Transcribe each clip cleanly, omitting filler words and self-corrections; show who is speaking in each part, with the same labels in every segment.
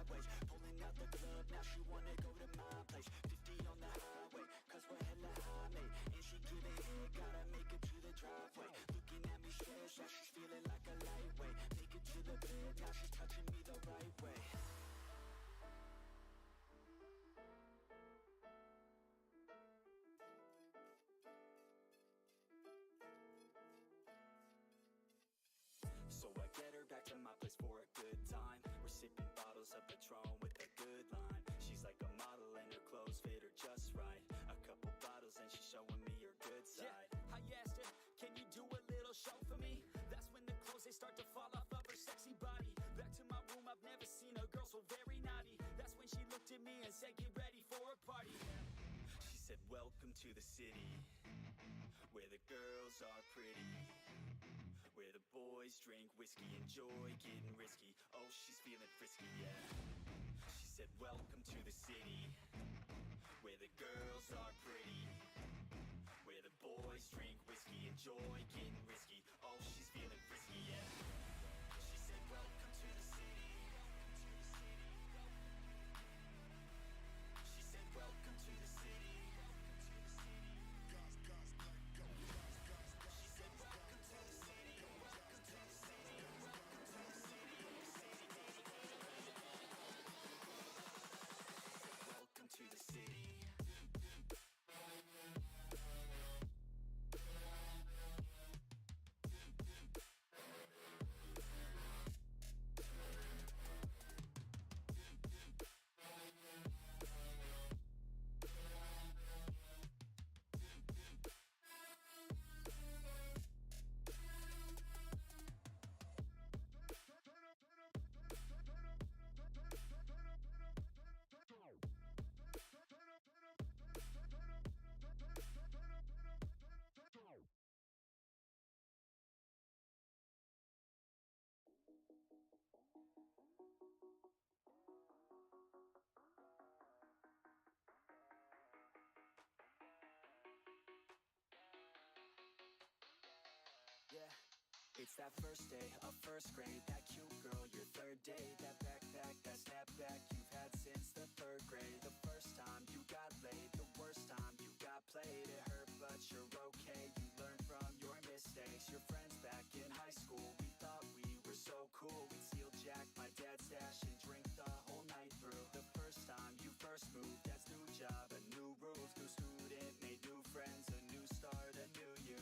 Speaker 1: sideways. Pulling out the club, now she wanna go to my place. 50 on the highway, cause we're hella high, mate. And she giving head, gotta make it to the driveway. Looking at me stressed, now she's feeling like a lightweight. Make it to the bed, now she's touching me the right way. So I get her back to my place for a good time. We're sipping bottles of Patron with a good line. She's like a model and her clothes fit her just right. A couple bottles and she's showing me her good side. Yeah, I asked her, can you do a little show for me? That's when the clothes, they start to fall off of her sexy body. Back to my room, I've never seen a girl so very naughty. That's when she looked at me and said, get ready for a party. She said, welcome to the city, where the girls are pretty, where the boys drink whiskey, enjoy getting risky. Oh, she's feeling frisky, yeah. She said, welcome to the city, where the girls are pretty, where the boys drink whiskey, enjoy getting risky. Oh, she's feeling frisky, yeah. She said, welcome to the city. She said, welcome to the city. She said, welcome to the city. Welcome to the city. Welcome to the city. Welcome to the city. Yeah, it's that first day of first grade. That cute girl, your third day. That backpack, that snapback you've had since the third grade. The first time you got laid, the worst time you got played. It hurt, but you're okay. You learn from your mistakes. Your friends back in high school, we thought we were so cool. We'd steal Jack, my dad's stash, and drink the whole night through. The first time you first moved, that's new job, a new rules, new student, made new friends, a new start, a new you.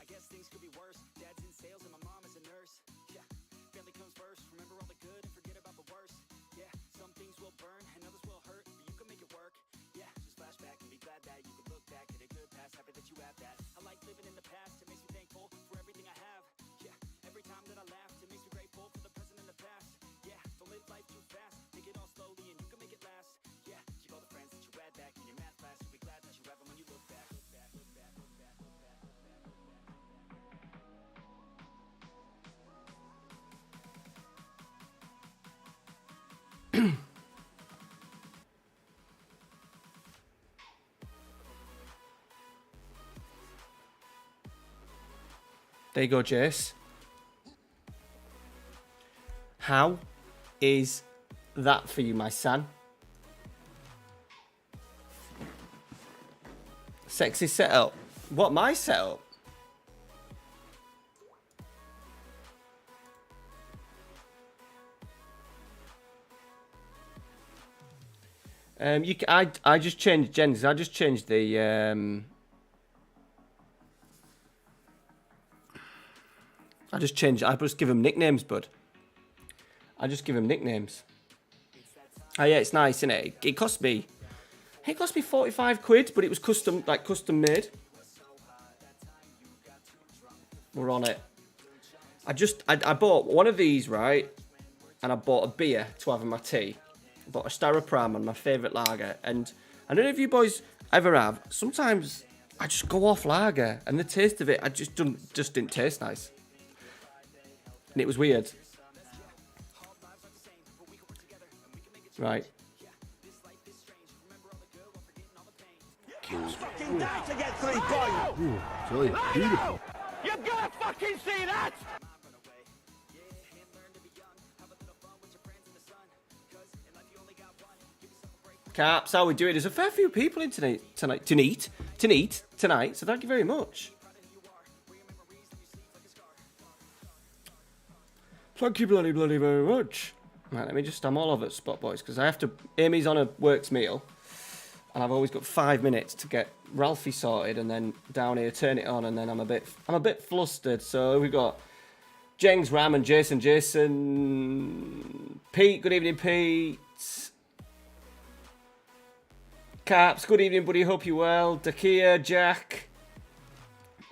Speaker 1: I guess things could be worse. Dad's in sales and my mom is a nurse. Yeah, family comes first. Remember all the good and forget about the worst. Yeah, some things will burn and others will hurt, but you can make it work. Yeah, just flashback and be glad that you can look back at a good past. Happy that you have that. I like living in the past. It makes me thankful for everything I have. Yeah, every time that I laughed, it makes me grateful for the present and the past. Yeah, don't live life too fast. Take it all slowly and you can make it last. Yeah, keep all the friends that you had back in your math class. You'll be glad that you have them when you look back. Look back, look back, look back, look back, look back, look back.
Speaker 2: There you go, Jace. How is that for you, my son? Sexy setup. What, my setup? I just changed Jen's. I just changed the I just give him nicknames, bud. I just give him nicknames. Oh yeah, it's nice, isn't it? It cost me 45 quid, but it was custom made. We're on it. I bought one of these, right? And I bought a beer to have in my tea. I bought a Staropram and my favourite lager. And I don't know if you boys ever have. Sometimes I just go off lager, and the taste of it, I just didn't taste nice. And it was weird. Right.
Speaker 3: Fucking die to get 3 points!
Speaker 4: Ooh, Joey, beautiful.
Speaker 3: You've got to fucking see that!
Speaker 2: Caps, how we doing? There's a fair few people in tonight, so thank you very much. Thank you bloody very much. Right, let me just, I'm all over the spot, boys, because I have to, Amy's on a works meal, and I've always got 5 minutes to get Ralphie sorted, and then down here, turn it on, and then I'm a bit flustered. So we've got Jengs, Ram, and Jason. Pete, good evening, Pete. Caps, good evening, buddy. Hope you're well. Dakia, Jack.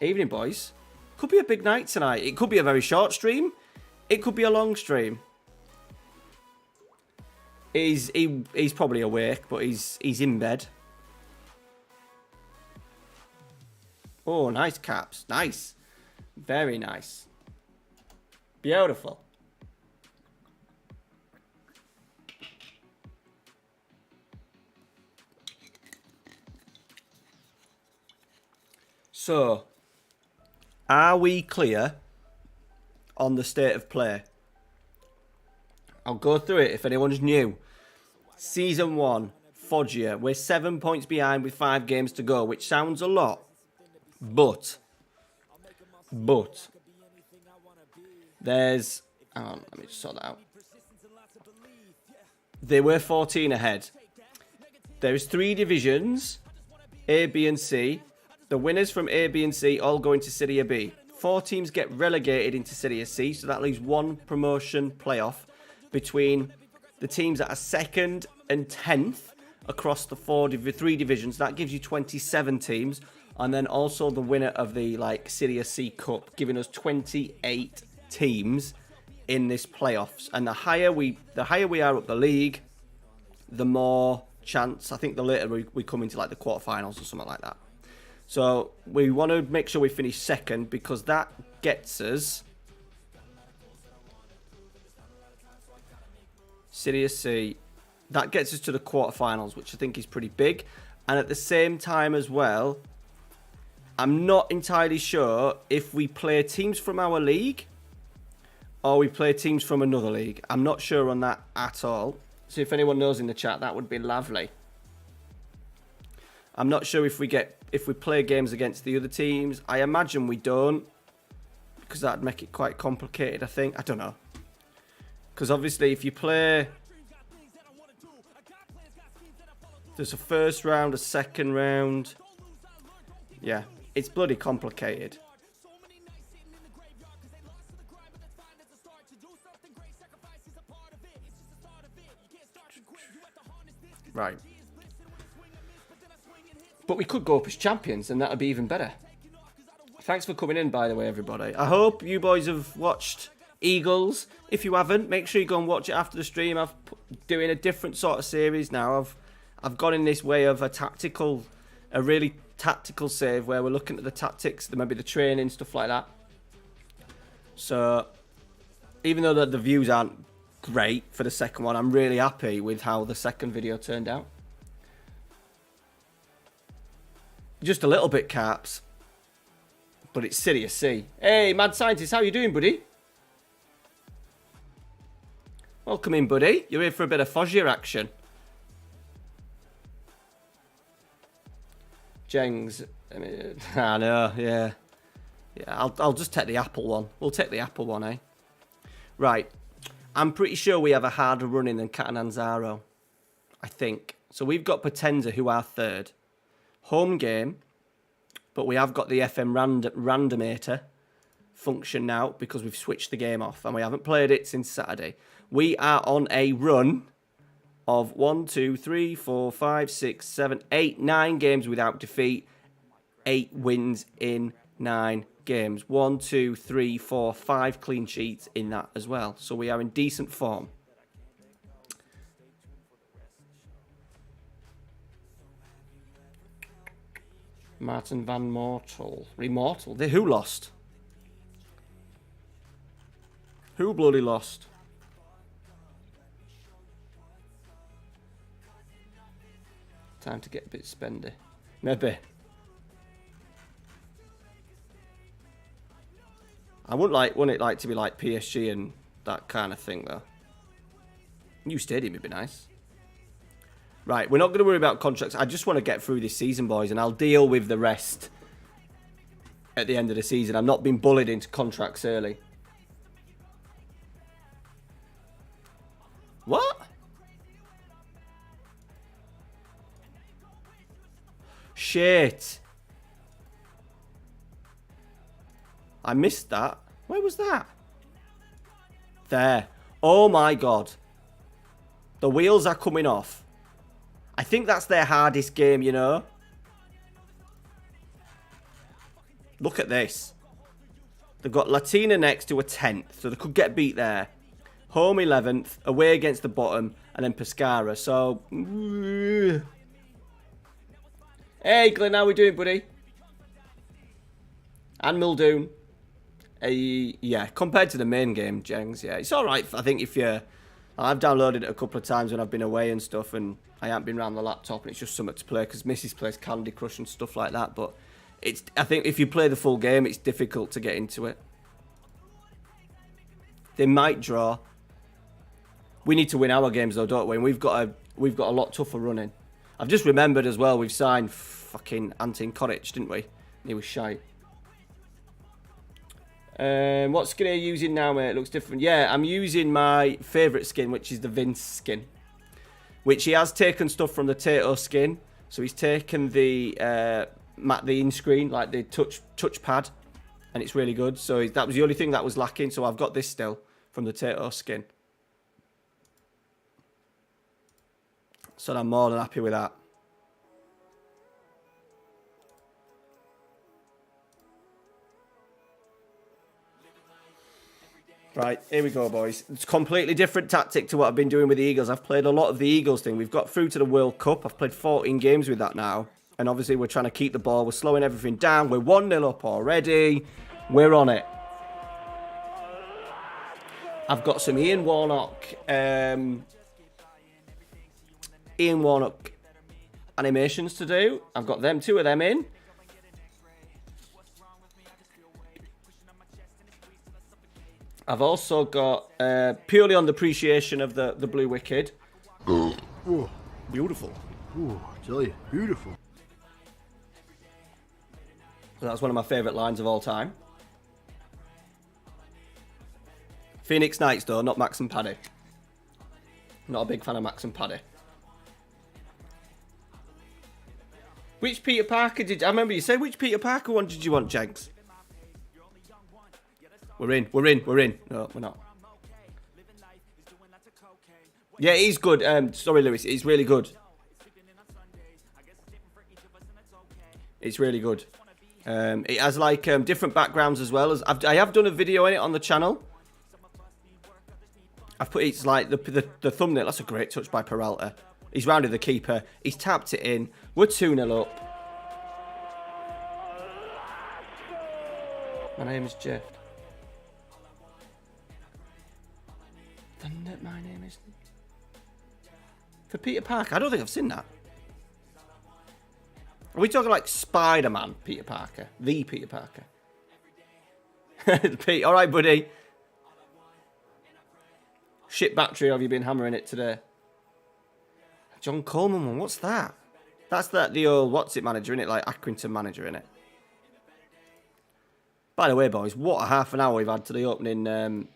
Speaker 2: Evening, boys. Could be a big night tonight. It could be a very short stream. It could be a long stream. He's probably awake, but he's in bed. Oh, nice, Caps. Nice. Very nice. Beautiful. So, are we clear on the state of play? I'll go through it if anyone's new. Season 1, Foggia. We're 7 points behind with 5 games to go, which sounds a lot. But, there's... Hang on, let me just sort that out. They were 14 ahead. There's 3 divisions, A, B and C. The winners from A, B and C all go into Serie B. 4 teams get relegated into Serie C, so that leaves 1 promotion playoff between the teams that are 2nd and 10th across the 3 divisions. That gives you 27 teams, and then also the winner of the Serie C Cup, giving us 28 teams in this playoffs. And the higher we are up the league, the more chance. I think the later we come into the quarterfinals or something like that. So we want to make sure we finish 2nd, because that gets us Serie C. That gets us to the quarterfinals, which I think is pretty big. And at the same time as well, I'm not entirely sure if we play teams from our league or we play teams from another league. I'm not sure on that at all. So if anyone knows in the chat, that would be lovely. I'm not sure if we play games against the other teams. I imagine we don't, because that'd make it quite complicated, I think. I don't know. Because obviously if you play... There's a first round, a second round. Yeah, it's bloody complicated. Right. But we could go up as champions, and that would be even better. Thanks for coming in, by the way, everybody. I hope you boys have watched Eagles. If you haven't, make sure you go and watch it after the stream. I'm doing a different sort of series now. I've gone in this way of a really tactical save where we're looking at the tactics, maybe the training, stuff like that. So, even though the views aren't great for the second one, I'm really happy with how the second video turned out. Just a little bit, Caps. But it's Serie C. Hey, Mad Scientist, how you doing, buddy? Welcome in, buddy. You're here for a bit of Foggia action. Jengs. I know, yeah. Yeah, I'll just take the Apple one. We'll take the Apple one, eh? Right. I'm pretty sure we have a harder running than Catanzaro. I think. So we've got Potenza, who are 3rd. Home game, but we have got the FM randomator function now because we've switched the game off and we haven't played it since Saturday. We are on a run of 1, 2, 3, 4, 5, 6, 7, 8, 9 games without defeat. 8 wins in 9 games. 1, 2, 3, 4, 5 clean sheets in that as well. So we are in decent form. Martin Van Mortal. Remortal. Who lost? Who bloody lost? Time to get a bit spendy. Maybe. I wouldn't it like to be like PSG and that kind of thing though. New stadium would be nice. Right, we're not going to worry about contracts. I just want to get through this season, boys, and I'll deal with the rest at the end of the season. I'm not being bullied into contracts early. What? Shit. I missed that. Where was that? There. Oh my god. The wheels are coming off. I think that's their hardest game, you know. Look at this. They've got Latina next to a 10th, so they could get beat there. Home 11th, away against the bottom, and then Pescara. So, hey Glenn, how we doing, buddy? And Muldoon. Yeah, compared to the main game, Jengs, yeah, it's all right. I think if you, I've downloaded it a couple of times when I've been away and stuff, and I haven't been around the laptop, and it's just something to play because Mrs. plays Candy Crush and stuff like that. But it's, I think if you play the full game, it's difficult to get into it. They might draw. We need to win our games though, don't we? And we've got a lot tougher running. I've just remembered as well, we've signed fucking Antin Koric, didn't we? He was shite. What skin are you using now, mate? It looks different. Yeah, I'm using my favourite skin, which is the Vince skin. Which he has taken stuff from the Tato skin. So he's taken the in-screen, like the touchpad, and it's really good. So that was the only thing that was lacking. So I've got this still from the Tato skin. So I'm more than happy with that. Right, here we go, boys. It's a completely different tactic to what I've been doing with the Eagles. I've played a lot of the Eagles thing. We've got through to the World Cup. I've played 14 games with that now. And obviously we're trying to keep the ball. We're slowing everything down. We're 1-0 up already. We're on it. I've got some Ian Warnock animations to do. I've got them, 2 of them in. I've also got, purely on the appreciation of the Blue Wicked.
Speaker 4: Oh, beautiful. Oh, I tell you, beautiful.
Speaker 2: That's one of my favourite lines of all time. Phoenix Knights, though, not Max and Paddy. Not a big fan of Max and Paddy. Which Peter Parker did... I remember you said, which Peter Parker one did you want, Jenks? We're in. No, we're not. Yeah, he's good. Sorry, Lewis. It's really good. It's really good. It has like different backgrounds as well. As I have done a video in it on the channel. I've put it's like the thumbnail. That's a great touch by Peralta. He's rounded the keeper. He's tapped it in. We're 2-0 up. My name is Jeff. My name is... For Peter Parker? I don't think I've seen that. Are we talking like Spider-Man Peter Parker? The Peter Parker? Pete, alright buddy. Shit battery, have you been hammering it today? John Coleman one, what's that? That's the old what's it manager, innit? Like Accrington manager, innit? By the way, boys, what a half an hour we've had to the opening...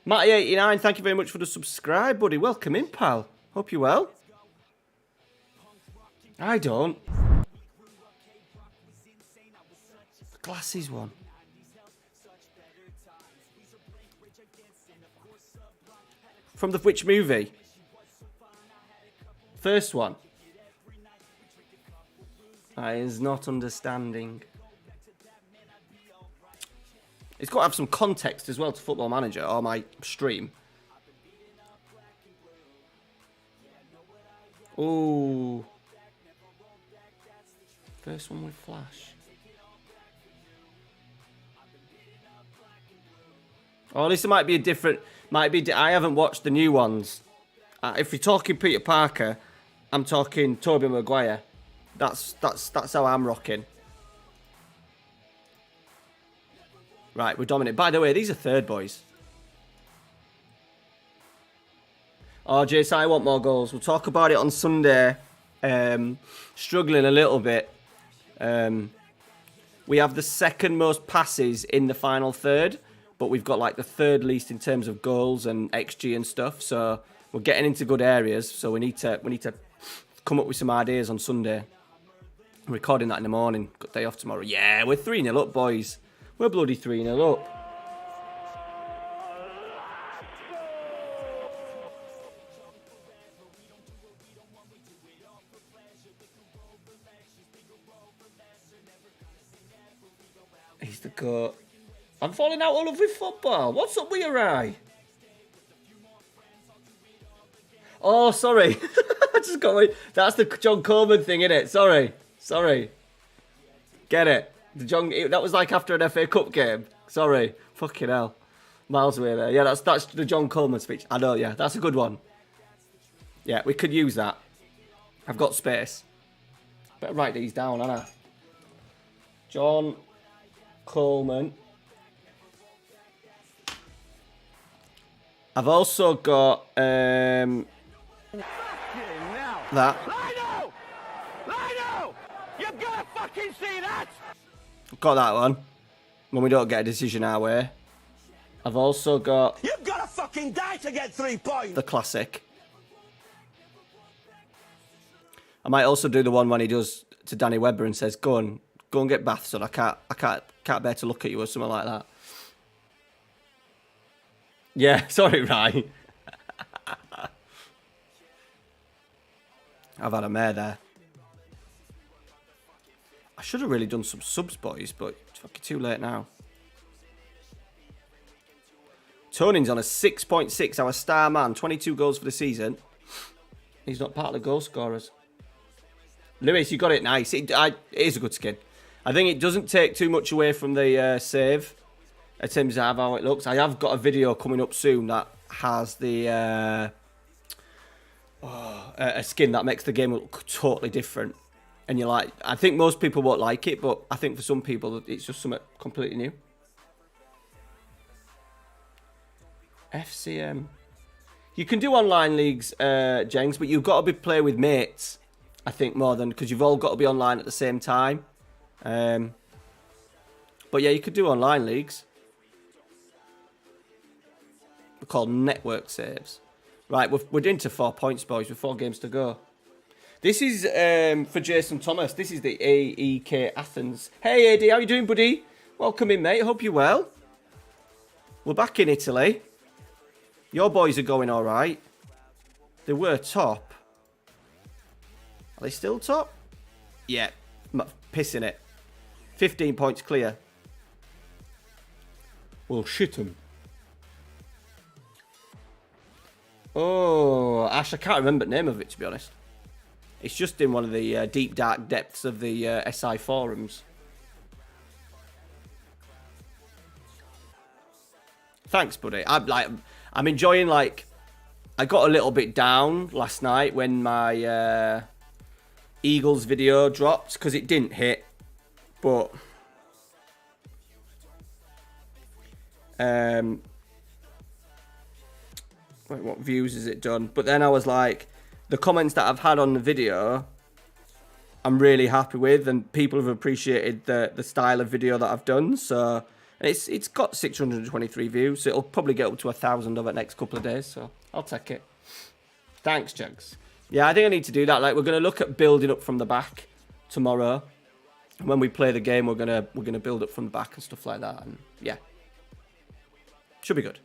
Speaker 2: Matty89, thank you very much for the subscribe, buddy. Welcome in, pal. Hope you're well. I don't. The glasses one. From the which movie? First one. I is not understanding. It's got to have some context as well to Football Manager or my stream. Ooh. First one with Flash. Oh, this might be a different... I haven't watched the new ones. If you're talking Peter Parker, I'm talking Tobey Maguire. That's how I'm rocking. Right, we're dominant. By the way, these are third boys. Oh, Jason, I want more goals. We'll talk about it on Sunday. Struggling a little bit. We have the second most passes in the final third, but we've got like the third least in terms of goals and XG and stuff. So we're getting into good areas. So we need to come up with some ideas on Sunday. I'm recording that in the morning. Got day off tomorrow. Yeah, we're 3-0 up, boys. We're bloody 3-0 up. He's the goat. I'm falling out of love with football. What's up with your eye? Oh, sorry. I just got my... That's the John Coleman thing, innit? Sorry. Get it. That was like after an FA Cup game. Sorry. Fucking hell. Miles away there. Yeah, that's the John Coleman speech. I know, yeah. That's a good one. Yeah, we could use that. I've got space. Better write these down, Anna. John Coleman. I've also got that.
Speaker 3: Lino! You've got to fucking see that!
Speaker 2: Got that one. When we don't get a decision our way. I've also got...
Speaker 3: You've got to fucking die to get 3 points!
Speaker 2: The classic. I might also do the one when he does to Danny Webber and says, go and get baths, son. I can't bear to look at you or something like that. Yeah, sorry, Ryan. I've had a mare there. I should have really done some subs, boys, but it's fucking too late now. Toning's on a 6.6, our star man. 22 goals for the season. He's not part of the goal scorers. Lewis, you got it nice. It is a good skin. I think it doesn't take too much away from the save in terms of how it looks. I have got a video coming up soon that has the a skin that makes the game look totally different. And you're like, I think most people won't like it, but I think for some people it's just something completely new. FCM. You can do online leagues, Jengs, but you've got to be playing with mates, I think, more than... Because you've all got to be online at the same time. But yeah, you could do online leagues. They're called network saves. Right, we're into 4 points, boys, with 4 games to go. This is for Jason Thomas. This is the AEK Athens. Hey, AD, how you doing, buddy? Welcome in, mate. Hope you're well. We're back in Italy. Your boys are going all right. They were top. Are they still top? Yeah, pissing it. 15 points clear. Well, shit them. Oh, Ash, I can't remember the name of it, to be honest. It's just in one of the deep, dark depths of the SI forums. Thanks, buddy. I'm enjoying, like... I got a little bit down last night when my Eagles video dropped, because it didn't hit. But... wait, what views has it done? But then I was like... The comments that I've had on the video, I'm really happy with, and people have appreciated the style of video that I've done. So it's got 623 views, so it'll probably get up to 1,000 over the next couple of days. So I'll take it. Thanks, Jugs. Yeah, I think I need to do that. Like, we're gonna look at building up from the back tomorrow. When we play the game, we're gonna build up from the back and stuff like that. And yeah, should be good.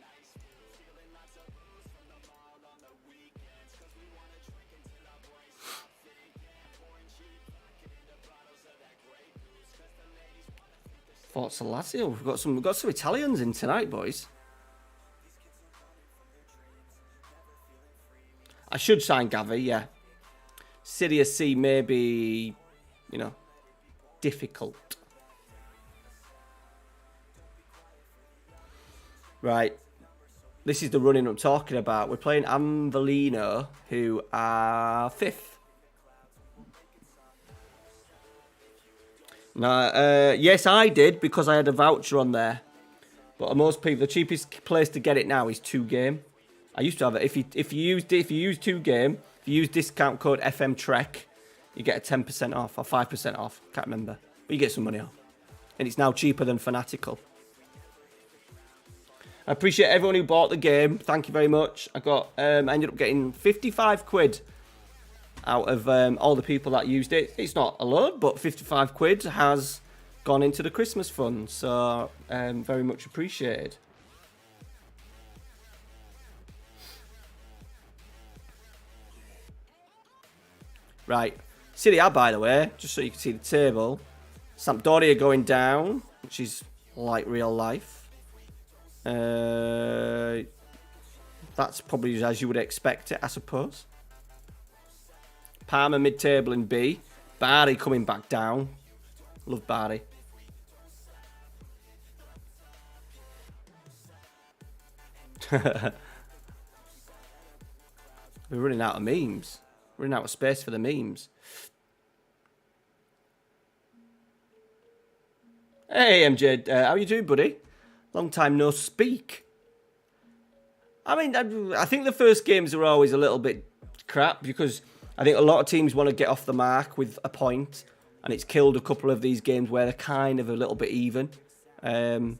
Speaker 2: Forza Lazio. We've got some Italians in tonight, boys. I should sign Gavi, yeah. Serie C may be, difficult. Right. This is the running I'm talking about. We're playing Avellino, who are 5th. No, yes, I did, because I had a voucher on there. But most people, the cheapest place to get it now is 2 game. I used to have it. If you use 2Game, if you use discount code FM23, you get a 10% off or 5% off. Can't remember, but you get some money off, and it's now cheaper than Fanatical. I appreciate everyone who bought the game. Thank you very much. I ended up getting 55 quid out of all the people that used it. It's not a lot, but 55 quid has gone into the Christmas fund, so very much appreciated. Right, Serie A, by the way, just so you can see the table. Sampdoria going down, which is like real life. That's probably as you would expect it, I suppose. Parma mid-table in B. Bari coming back down. Love Bari. We're running out of memes. Running out of space for the memes. Hey, MJ. How you doing, buddy? Long time no speak. I mean, I think the first games are always a little bit crap because I think a lot of teams want to get off the mark with a point, and it's killed a couple of these games where they're kind of a little bit even. To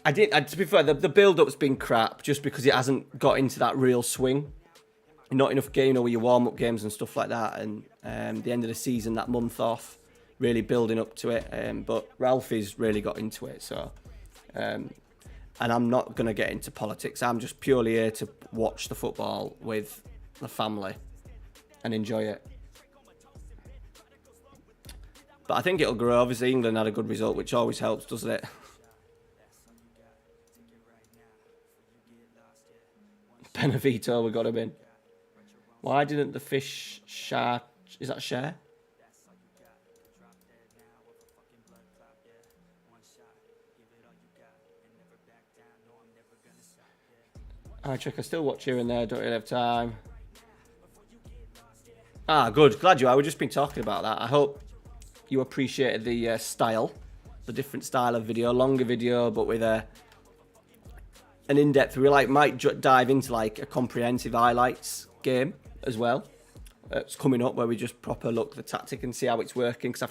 Speaker 2: be fair, the build-up's been crap just because it hasn't got into that real swing. Not enough game, with your warm-up games and stuff like that, and the end of the season, that month off, really building up to it. But Ralphie's really got into it, so. And I'm not going to get into politics. I'm just purely here to watch the football with the family and enjoy it. But I think it'll grow. Obviously, England had a good result, which always helps, doesn't it? Benevito, we got him in. Why didn't the fish share? Is that share? I check. I still watch here and there. Don't really have time. Good. Glad you are. We've just been talking about that. I hope you appreciated the style, the different style of video, longer video, but with an in-depth. We might dive into like a comprehensive highlights game as well. It's coming up where we just proper look at the tactic and see how it's working. Because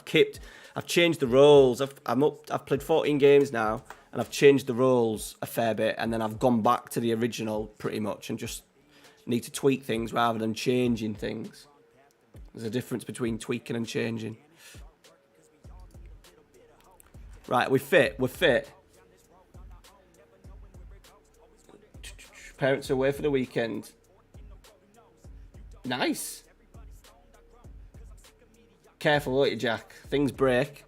Speaker 2: I've changed the roles. I've played 14 games now, and I've changed the roles a fair bit, and then I've gone back to the original pretty much, and just need to tweak things rather than changing things. There's a difference between tweaking and changing. Right, we're fit. Parents are away for the weekend. Nice. Careful, won't you, Jack? Things break.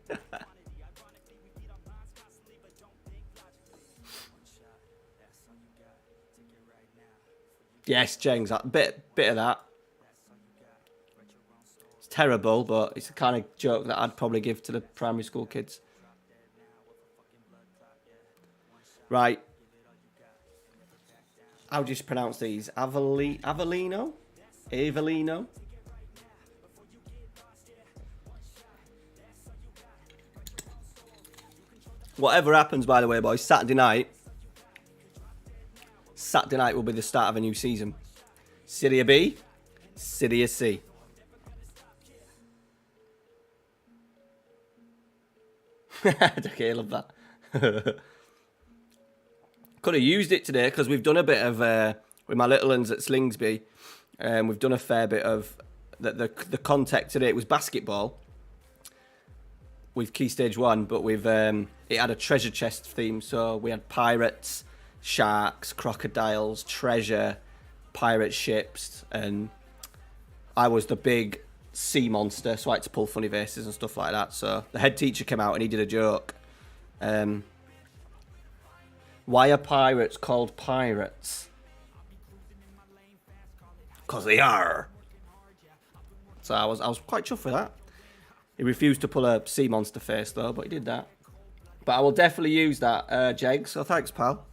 Speaker 2: Yes, Jengs, a bit of that. It's terrible, but it's the kind of joke that I'd probably give to the primary school kids. Right. How do you pronounce these? Avellino? Avellino? Whatever happens, by the way, boys, Saturday night will be the start of a new season. Serie B, Serie C. Okay, I love that. Could have used it today because we've done a bit of with my little ones at Slingsby. We've done a fair bit of the context today. It was basketball with Key Stage 1, but we've it had a treasure chest theme. So we had pirates, sharks, crocodiles, treasure, pirate ships, and I was the big sea monster, so I had to pull funny faces and stuff like that. So the head teacher came out and he did a joke. Why are pirates called pirates? Because they are. So I was quite chuffed with that. He refused to pull a sea monster face though, but he did that. But I will definitely use that, Jeg. So thanks, pal.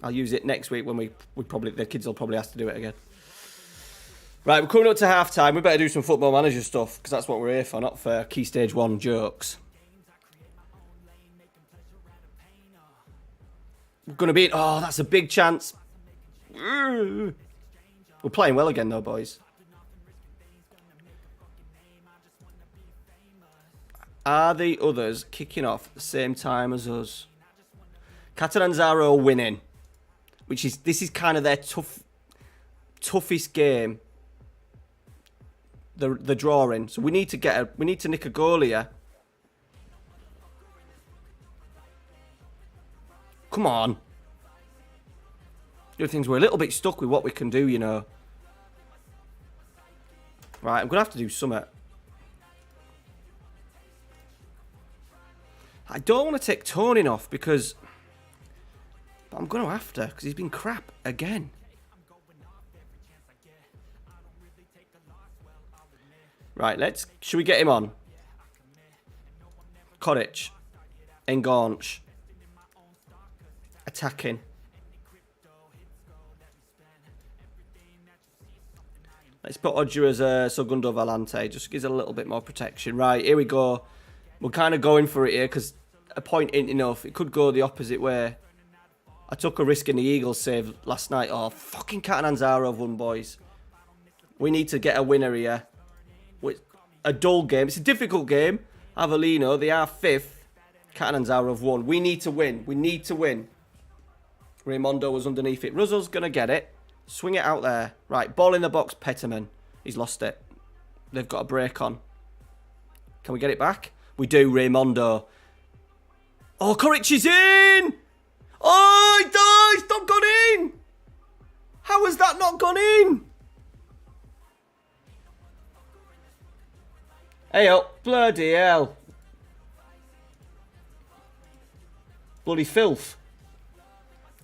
Speaker 2: I'll use it next week when the kids will probably have to do it again. Right, we're coming up to half time. We better do some Football Manager stuff because that's what we're here for, not for Key Stage 1 jokes. We're going to be... Oh, that's a big chance. We're playing well again, though, boys. Are the others kicking off at the same time as us? Catanzaro are winning, this is kind of their toughest game. The drawing, so we need to nick a goal here. Come on. The other things, we're a little bit stuck with what we can do, you know. Right, I'm gonna have to do something. I don't want to take Tony off because... But I'm going to have to, because he's been crap again. Right, should we get him on? Koric. Enganche. Attacking. Let's put Odger as Segundo Volante. Just gives a little bit more protection. Right, here we go. We're kind of going for it here because a point ain't enough. It could go the opposite way. I took a risk in the Eagles save last night. Oh, fucking Catanzaro have won, boys. We need to get a winner here. A dull game. It's a difficult game. Avellino, they are 5th. Catanzaro have won. We need to win. We need to win. Raimondo was underneath it. Russell's going to get it. Swing it out there. Right, ball in the box, Petterman. He's lost it. They've got a break on. Can we get it back? We do, Raimondo. Oh, Koric is in! Oh, he died! It's not gone in! How has that not gone in? Hey, oh, bloody hell. Bloody filth.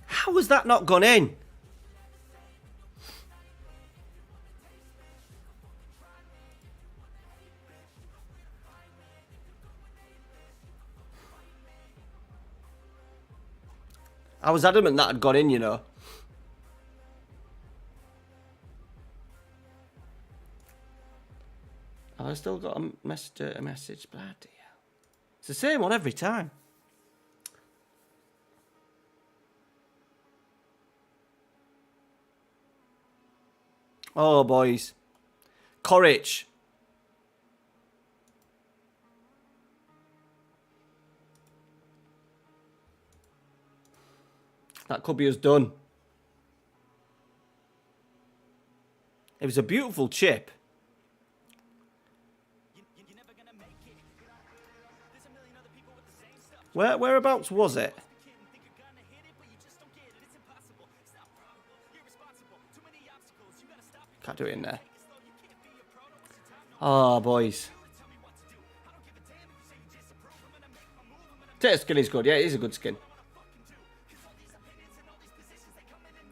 Speaker 2: How has that not gone in? I was adamant that had gone in, you know. Have I still got a message? Bloody hell. It's the same one every time. Oh, boys. Koric. That could be us done. It was a beautiful chip. Whereabouts was it? Can't do it in there. Oh, boys. Tater skin is good. Yeah, it is a good skin.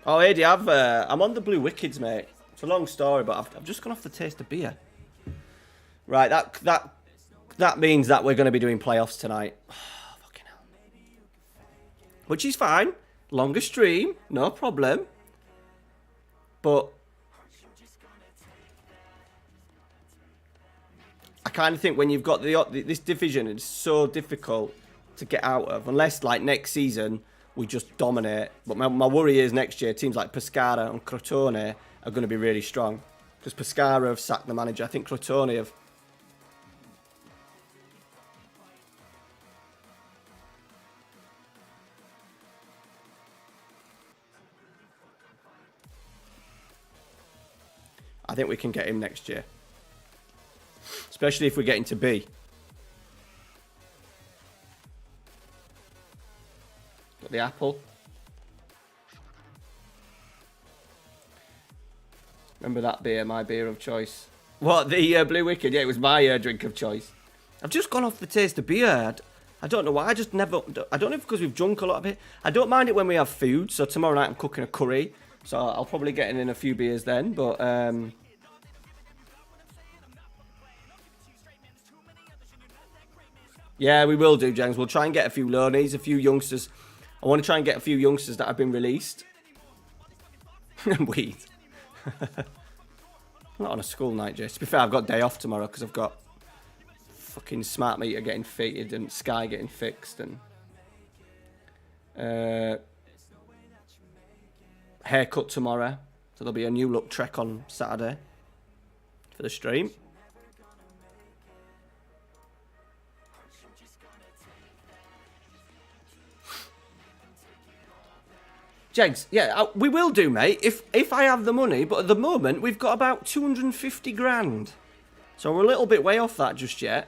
Speaker 2: Oh, Eddie, I'm on the Blue Wickeds, mate. It's a long story, but I've just gone off the taste of beer. Right, that means that we're going to be doing playoffs tonight. Oh, fucking hell. Which is fine. Longer stream, no problem. But I kind of think when you've got this division, it's so difficult to get out of. Unless, like, next season, we just dominate. But my worry is next year, teams like Pescara and Crotone are going to be really strong. Because Pescara have sacked the manager. I think Crotone have. I think we can get him next year. Especially if we're getting to B. Got the apple. Remember that beer, my beer of choice. What, the Blue Wicked? Yeah, it was my drink of choice. I've just gone off the taste of beer. I don't know why, I don't know if because we've drunk a lot of it. I don't mind it when we have food, so tomorrow night I'm cooking a curry. So I'll probably get in a few beers then, but yeah, we will do, James. We'll try and get a few loanies, a few youngsters. I want to try and get a few youngsters that have been released. Weed. Not on a school night, Jess. To be fair, I've got day off tomorrow because I've got fucking smart meter getting fitted and Sky getting fixed and haircut tomorrow. So there'll be a new look trek on Saturday for the stream. Jegs, yeah, we will do, mate, if I have the money. But at the moment, we've got about 250 grand. So we're a little bit way off that just yet.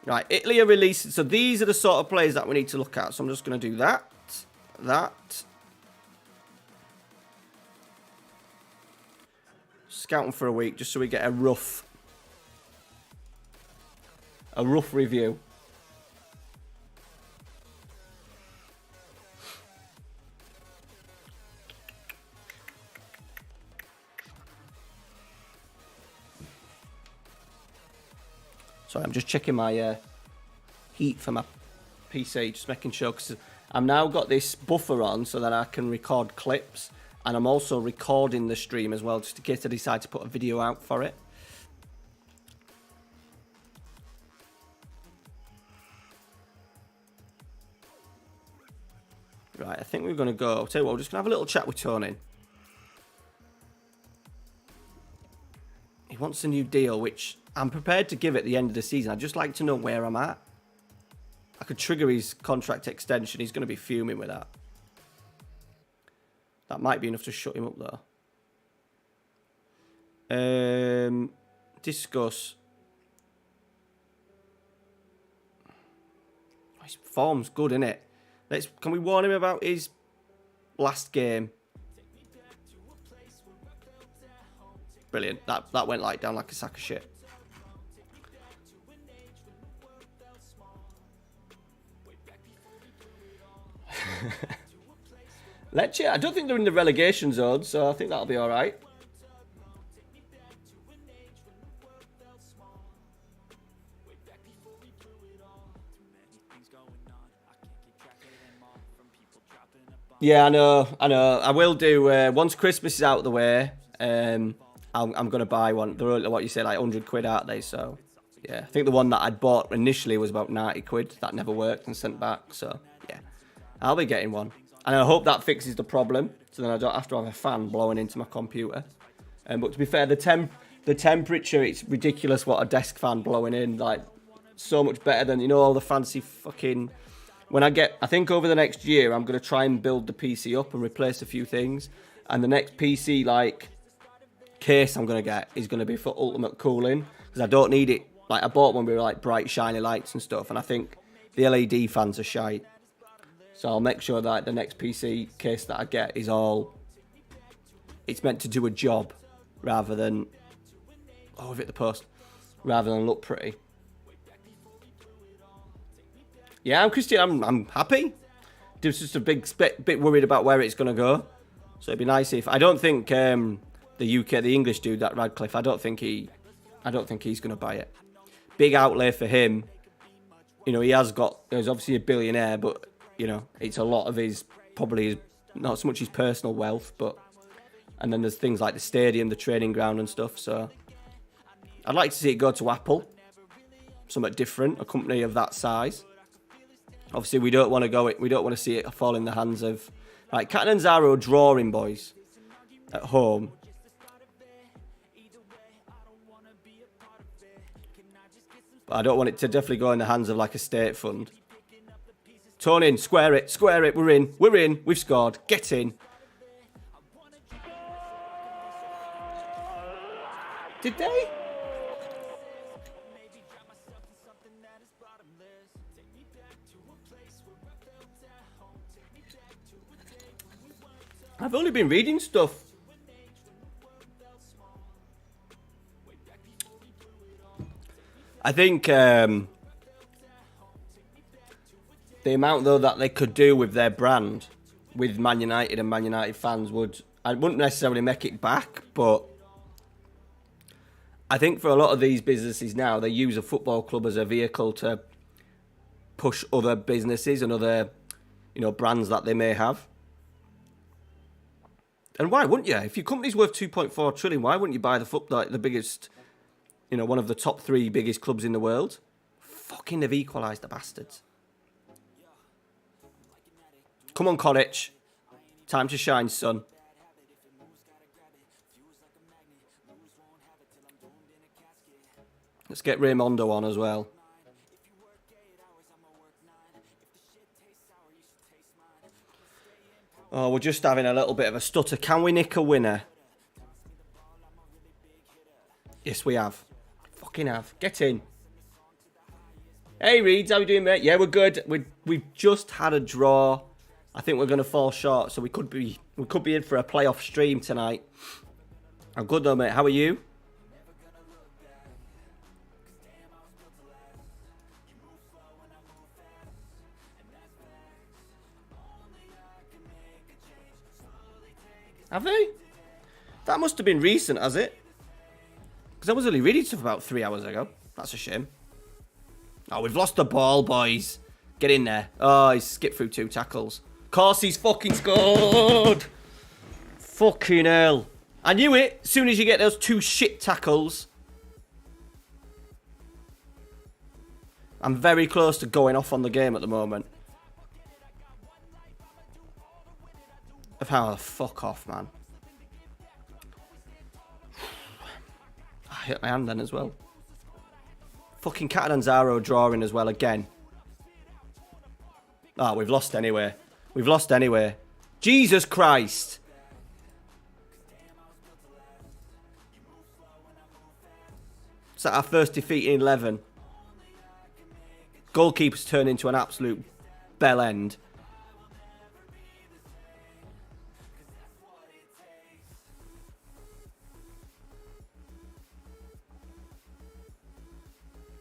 Speaker 2: Right, Italy are releasing. So these are the sort of players that we need to look at. So I'm just going to do that. Scout them for a week just so we get a rough review. Sorry, I'm just checking my heat for my PC, just making sure, because I've now got this buffer on so that I can record clips, and I'm also recording the stream as well, just in case I decide to put a video out for it. Right, I think we're going to go. I'll tell you what, we're just going to have a little chat with Tony. He wants a new deal, which I'm prepared to give at the end of the season. I'd just like to know where I'm at. I could trigger his contract extension. He's going to be fuming with that. That might be enough to shut him up, though. Discuss. His form's good, isn't it? Can we warn him about his last game? Brilliant. That went like down like a sack of shit. Lecce, I don't think they're in the relegation zone, so I think that'll be all right. Yeah, I know. I will do, once Christmas is out of the way, I'm going to buy one. They're, what you say, like 100 quid, aren't they? So, yeah. I think the one that I'd bought initially was about 90 quid. That never worked and sent back. So, yeah. I'll be getting one. And I hope that fixes the problem. So then I don't have to have a fan blowing into my computer. But to be fair, the temperature, it's ridiculous what a desk fan blowing in. Like, so much better than, all the fancy fucking... I think over the next year, I'm going to try and build the PC up and replace a few things. And the next PC, case I'm going to get is going to be for ultimate cooling. Because I don't need it. I bought one with, bright, shiny lights and stuff. And I think the LED fans are shite. So I'll make sure that the next PC case that I get is it's meant to do a job rather than... Oh, I've hit the post. Rather than look pretty. Yeah, I'm Christian. I'm happy. Just a bit worried about where it's going to go. So it'd be nice if... I don't think the English dude, that Radcliffe, I don't think he's going to buy it. Big outlay for him. He's obviously a billionaire, but, it's a lot of not so much his personal wealth, but... And then there's things like the stadium, the training ground and stuff, so... I'd like to see it go to Apple. Something different, a company of that size. Obviously, we don't want to see it fall in the hands of... Right, Catanzaro drawing, boys. At home. But I don't want it to definitely go in the hands of a state fund. Tone in, square it, we're in, we've scored, get in. Did they? I've only been reading stuff. I think the amount, though, that they could do with their brand, with Man United and Man United fans I wouldn't necessarily make it back, but I think for a lot of these businesses now, they use a football club as a vehicle to push other businesses and other, brands that they may have. And why wouldn't you? If your company's worth 2.4 trillion, why wouldn't you buy the biggest, one of the top 3 biggest clubs in the world? Fucking have equalised the bastards. Come on, Koric. Time to shine, son. Let's get Raymondo on as well. Oh, we're just having a little bit of a stutter. Can we nick a winner? Yes, we have. Fucking have. Get in. Hey, Reeds, how you doing, mate? Yeah, we're good. We've just had a draw. I think we're going to fall short, so we could be in for a playoff stream tonight. I'm good though, mate. How are you? Have they? That must have been recent, has it? Because I was only reading stuff about 3 hours ago. That's a shame. Oh, we've lost the ball, boys. Get in there. Oh, he's skipped through 2 tackles. Of course he's fucking scored. Fucking hell. I knew it. As soon as you get those 2 shit tackles. I'm very close to going off on the game at the moment. Of how the fuck off, man. I hit my hand then as well. Fucking Catanzaro drawing as well again. Ah, we've lost anyway. We've lost anyway. Jesus Christ. It's our first defeat in 11. Goalkeeper's turned into an absolute bell end.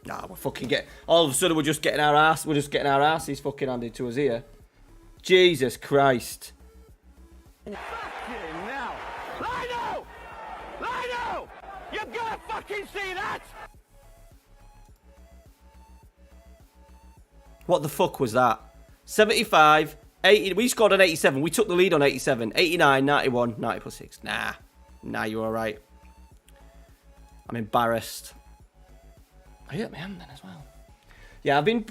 Speaker 2: Nah, we're fucking getting... All of a sudden, we're just getting our ass... We're just getting our asses fucking handed to us here. Jesus Christ.
Speaker 3: Fucking hell. Lino! Lino! You've got to fucking see that!
Speaker 2: What the fuck was that? 75, 80... We scored on 87. We took the lead on 87. 89, 91, 90 plus 6. Nah, you're alright. I'm embarrassed. I hurt my hand then as well. Yeah, I've been...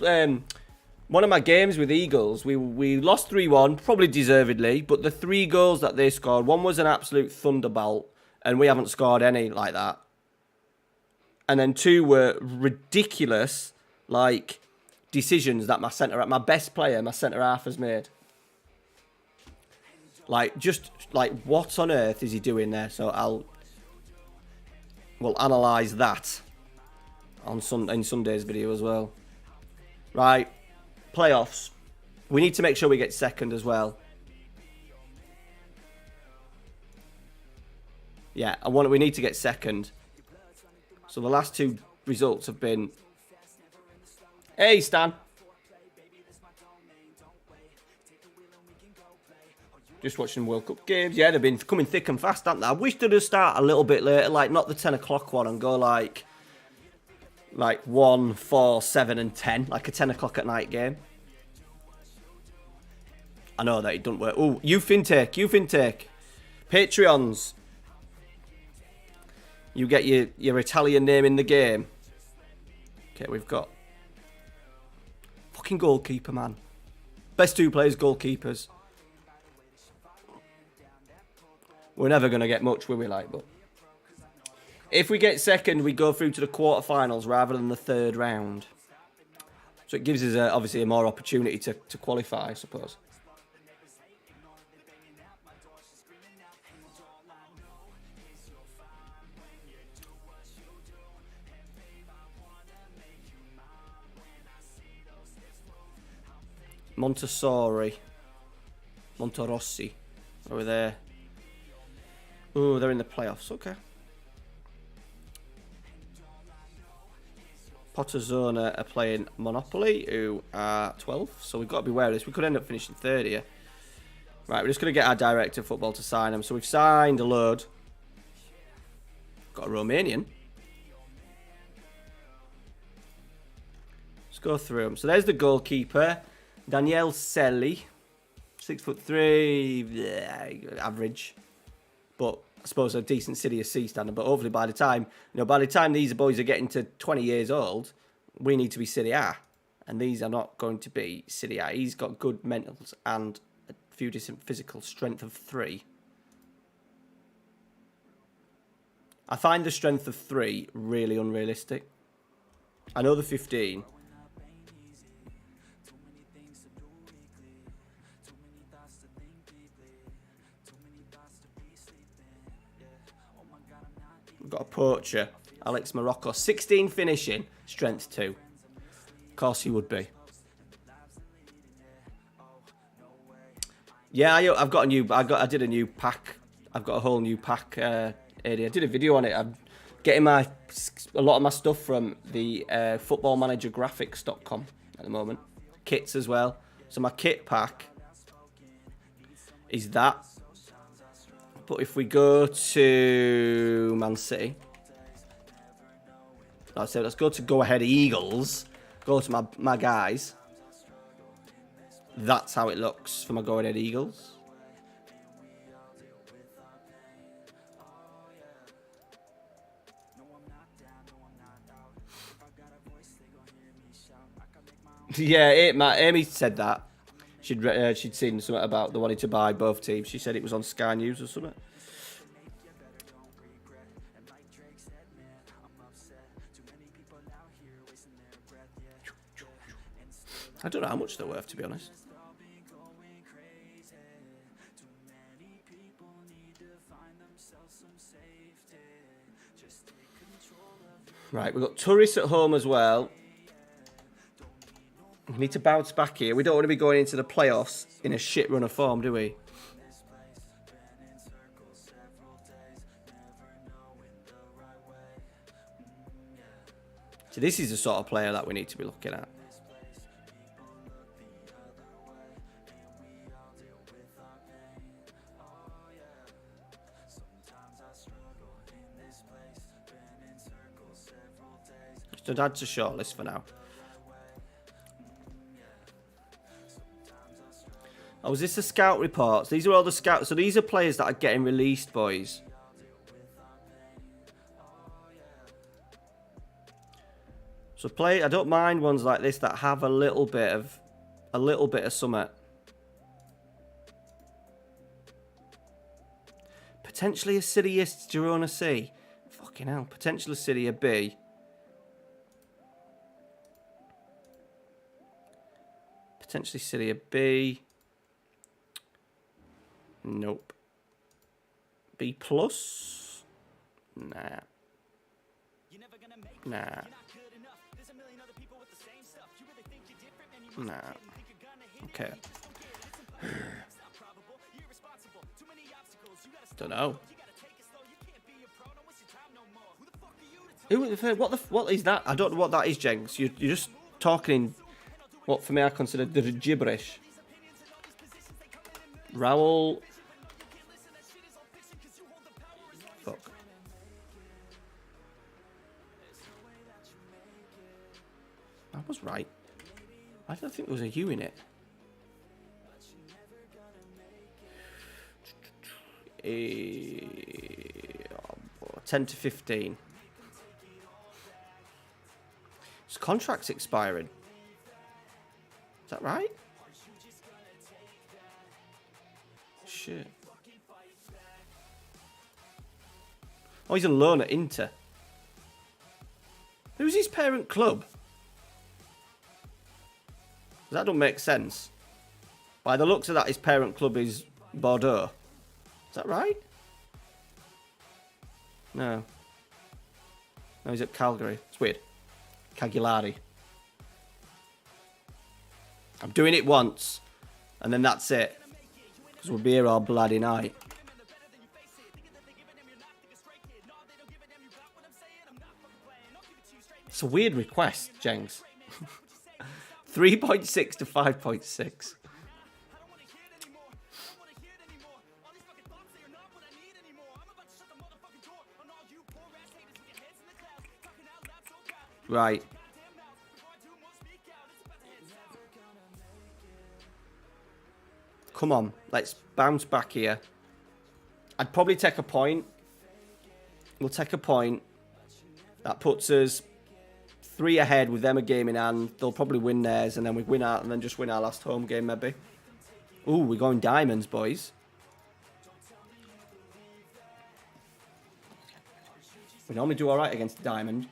Speaker 2: one of my games with Eagles, we lost 3-1, probably deservedly, but the 3 goals that they scored, one was an absolute thunderbolt, and we haven't scored any like that. And then 2 were ridiculous, like, decisions that my best player, my centre-half, has made. Like, just, like, what on earth is he doing there? So we'll analyse that in Sunday's video as well. Right, playoffs. We need to make sure we get second as well. Yeah, we need to get second. So the last 2 results have been... Hey, Stan. Just watching World Cup games. Yeah, they've been coming thick and fast, haven't they? I wish they'd have started a little bit later, like not the 10 o'clock one, and go like 1, 4, 7 and 10, like a 10 o'clock at night game. I know that it doesn't work. Oh, youth intake. Patreons. You get your Italian name in the game. Okay, we've got fucking goalkeeper, man. Best 2 players, goalkeepers. We're never going to get much, will we, like, but... If we get second, we go through to the quarterfinals rather than the 3rd round. So it gives us, obviously, a more opportunity to qualify, I suppose. Monterossi. Over there. Oh, they're in the playoffs. Okay. Potterzona are playing Monopoly, who are 12th. So we've got to be aware of this. We could end up finishing 3rd here. Right, we're just going to get our director of football to sign them. So we've signed a load. Got a Romanian. Let's go through them. So there's the goalkeeper. Daniel Selli. 6'3", average. But I suppose a decent Serie C standard. But hopefully by the time these boys are getting to 20 years old, we need to be Serie A. And these are not going to be Serie A. He's got good mentals and a few decent physical. Strength of 3. I find the strength of 3 really unrealistic. I know the 15. We've got a poacher, Alex Morocco. 16 finishing, strength 2. Of course he would be. Yeah, I've got a new. I did a new pack. I've got a whole new pack. Area. I did a video on it. I'm getting a lot of my stuff from the footballmanagergraphics.com at the moment. Kits as well. So my kit pack is that. But if we go to Man City, let's go to Go Ahead Eagles. Go to my guys. That's how it looks for my Go Ahead Eagles. Yeah, Amy said that. She'd seen something about they wanted to buy both teams. She said it was on Sky News or something. I don't know how much they're worth, to be honest. Right, we've got tourists at home as well. We need to bounce back here. We don't want to be going into the playoffs in a shit run of form, do we? So this is the sort of player that we need to be looking at. So that's a shortlist for now. Oh, is this the scout reports? These are all the scouts. So these are players that are getting released, boys. So I don't mind ones like this that have a little bit of summit. Potentially a Serie A Girona C. Fucking hell. Potentially a Serie B. Potentially Serie B. Nope. B plus? Nah. Nah. Nah. Okay. Don't know. What is that? I don't know what that is, Jenks. You're just talking what for me I consider the gibberish. Raul. Fuck. I was right. I don't think there was a U in it. 10 to 15. His contract's expiring. Is that right? Shit. Oh, he's on loan at Inter. Who's his parent club? That don't make sense. By the looks of that, his parent club is Bordeaux. Is that right? No. No, he's at Calgary. It's weird. Cagliari. I'm doing it once, and then that's it. Because we'll be here all bloody night. It's a weird request, Jenks. 3.6 to 5.6. Right. Come on, let's bounce back here. I'd probably take a point. We'll take a point. That puts us 3 ahead with them a game in hand. They'll probably win theirs, and then we win out, and then just win our last home game, maybe. Ooh, we're going diamonds, boys. We normally do all right against the diamond.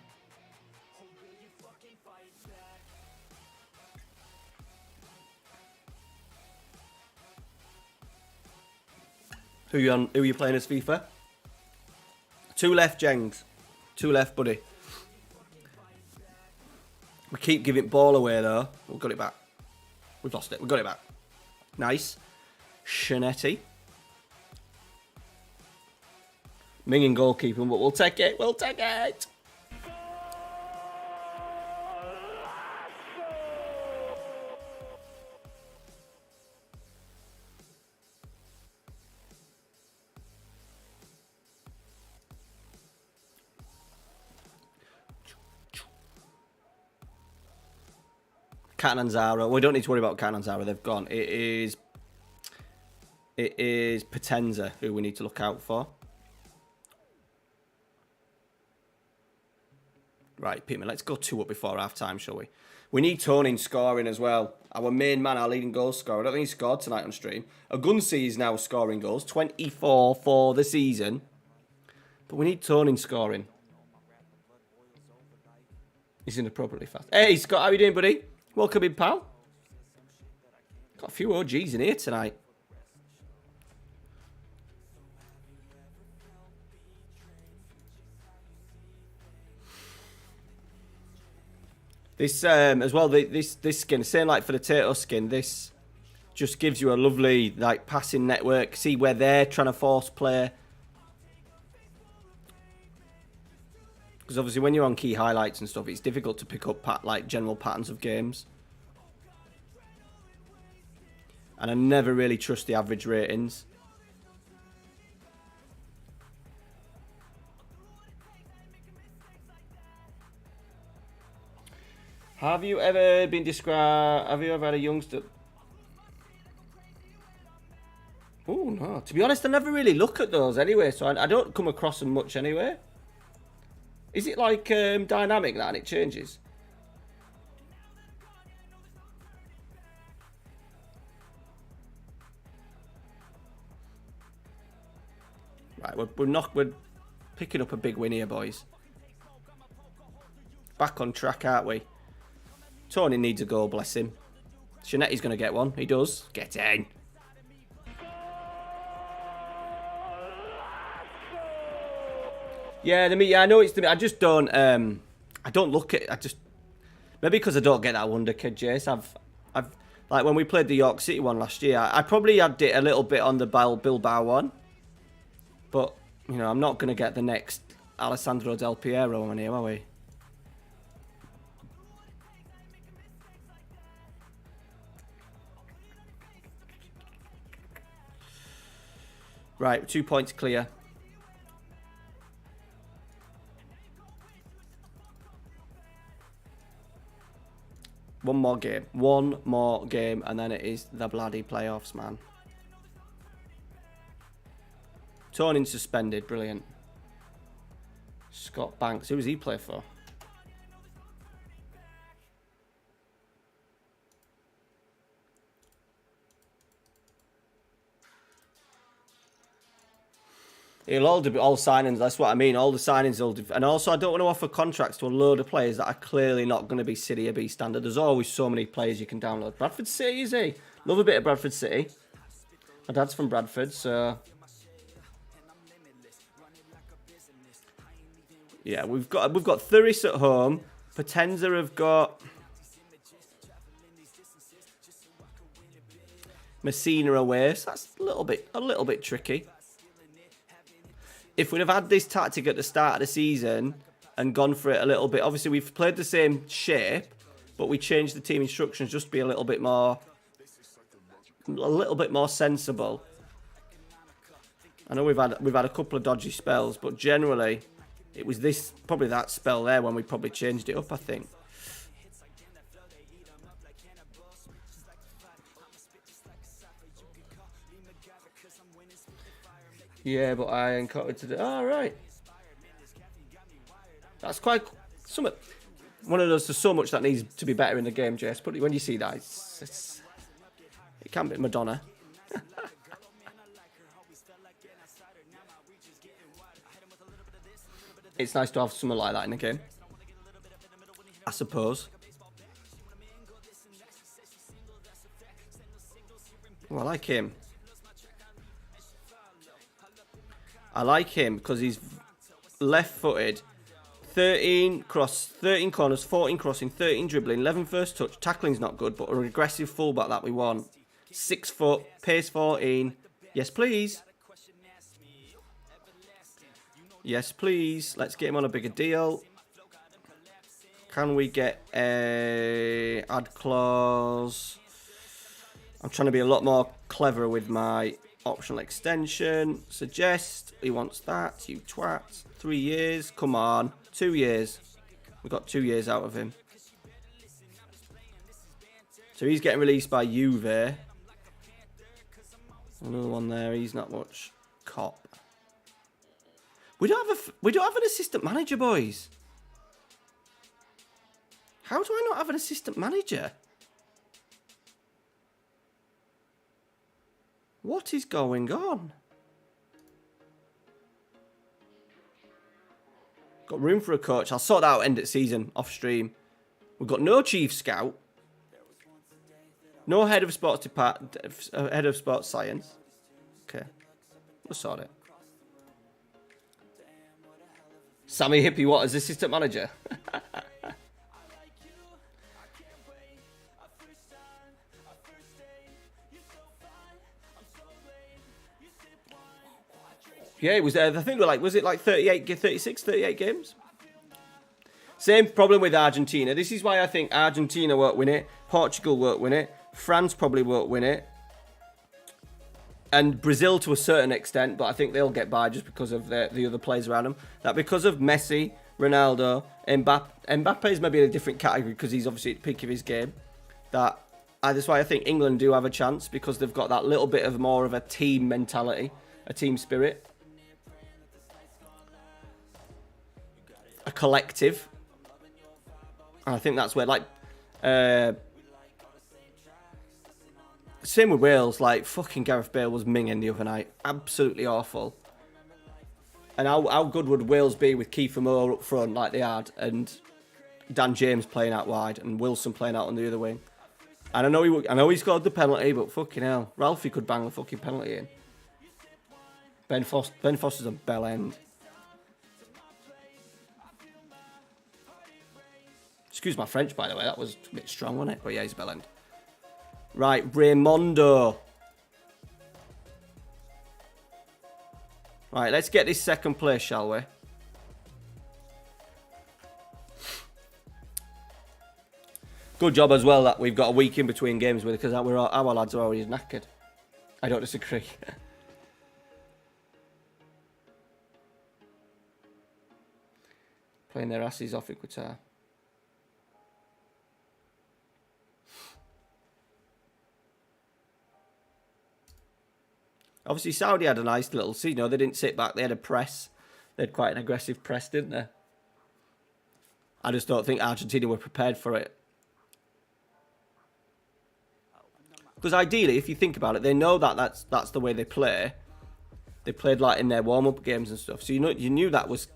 Speaker 2: Who are you playing as FIFA? 2 left, Jengs. 2 left, buddy. We keep giving ball away, though. We've got it back. We've lost it. We've got it back. Nice. Shanetti. Minging goalkeeping, but we'll take it. We'll take it. Catanzaro. We don't need to worry about Catanzaro. They've gone. It is Potenza who we need to look out for. Right, Peterman, let's go 2 up before half-time, shall we? We need Tony scoring as well. Our main man, our leading goal scorer. I don't think he scored tonight on stream. Agunsi is now scoring goals. 24 for the season. But we need Tony scoring. He's inappropriately fast. Hey, Scott, how are you doing, buddy? Welcome in, pal. Got a few OGs in here tonight. This as well. This skin, same like for the Tato skin. This just gives you a lovely like passing network. See where they're trying to force play. Because obviously when you're on key highlights and stuff, it's difficult to pick up like general patterns of games. And I never really trust the average ratings. Have you ever been described? Have you ever had a youngster? Oh no! To be honest, I never really look at those anyway, so I don't come across them much anyway. Is it like dynamic that and it changes? Right, we're picking up a big win here, boys. Back on track, aren't we? Tony needs a goal, bless him. Shanetti's going to get one. He does. Get in. Yeah, I know it's the. I just don't. I don't look at. I just maybe because I don't get that wonder kid, Jace. I've like when we played the York City one last year. I probably had it a little bit on the Bilbao one, but you know I'm not going to get the next Alessandro Del Piero one here, are we? Right, 2 points clear. One more game, and then it is the bloody playoffs, man. Tonin suspended, brilliant. Scott Banks, who does he play for? It'll all do all signings. That's what I mean. All the signings will do. And also, I don't want to offer contracts to a load of players that are clearly not going to be Serie B standard. There's always so many players you can download. Bradford City, is he? Love a bit of Bradford City. My dad's from Bradford, so yeah, we've got Thuris at home. Potenza have got Messina away. So that's a little bit tricky. If we'd have had this tactic at the start of the season and gone for it a little bit, obviously we've played the same shape, but we changed the team instructions just to be a little bit more sensible. I know we've had a couple of dodgy spells, but generally it was probably that spell there when we probably changed it up, I think. Yeah, but I encountered today. Oh, right. That's quite something. One of those. There's so much that needs to be better in the game, Jess. But when you see that, it can be Madonna. It's nice to have someone like that in the game, I suppose. Well, I like him. I like him because he's left-footed. 13 corners, 14 crossing, 13 dribbling, 11 first touch. Tackling's not good, but an aggressive fullback that we want. 6 foot, pace 14. Yes, please. Yes, please. Let's get him on a bigger deal. Can we get a add clause? I'm trying to be a lot more clever with my optional extension. Suggest. He wants that. You twat. 3 years. Come on. 2 years. We got 2 years out of him. So he's getting released by Juve. Another one there. He's not much cop. We don't have an assistant manager, boys. How do I not have an assistant manager? What is going on? Got room for a coach. I'll sort that out end of season off stream. We've got no chief scout. No head of sports department, head of sports science. Okay, we'll sort it. Sammy Hippie, what, as assistant manager? Yeah, it was. I think was it like 38 games? Same problem with Argentina. This is why I think Argentina won't win it. Portugal won't win it. France probably won't win it. And Brazil to a certain extent, but I think they'll get by just because of the other players around them. That because of Messi, Ronaldo, Mbappe is maybe in a different category because he's obviously at the peak of his game. That's why I think England do have a chance because they've got that little bit of more of a team mentality, a team spirit, a collective. And I think that's where, same with Wales, fucking Gareth Bale was minging the other night. Absolutely awful. And how good would Wales be with Kiefer Moore up front like they had, and Dan James playing out wide, and Wilson playing out on the other wing? And I know he scored the penalty, but fucking hell, Ralphie could bang the fucking penalty in. Ben Foster's a bell end. Excuse my French, by the way, that was a bit strong, wasn't it? But yeah, he's a bell end. Right, Raimondo. Right, let's get this second place, shall we? Good job as well that we've got a week in between games with it, because our lads are already knackered. I don't disagree. Playing their asses off in Qatar. Obviously, Saudi had a nice little scene. They didn't sit back. They had a press. They had quite an aggressive press, didn't they? I just don't think Argentina were prepared for it. Because ideally, if you think about it, they know that that's the way they play. They played in their warm-up games and stuff. So you knew that was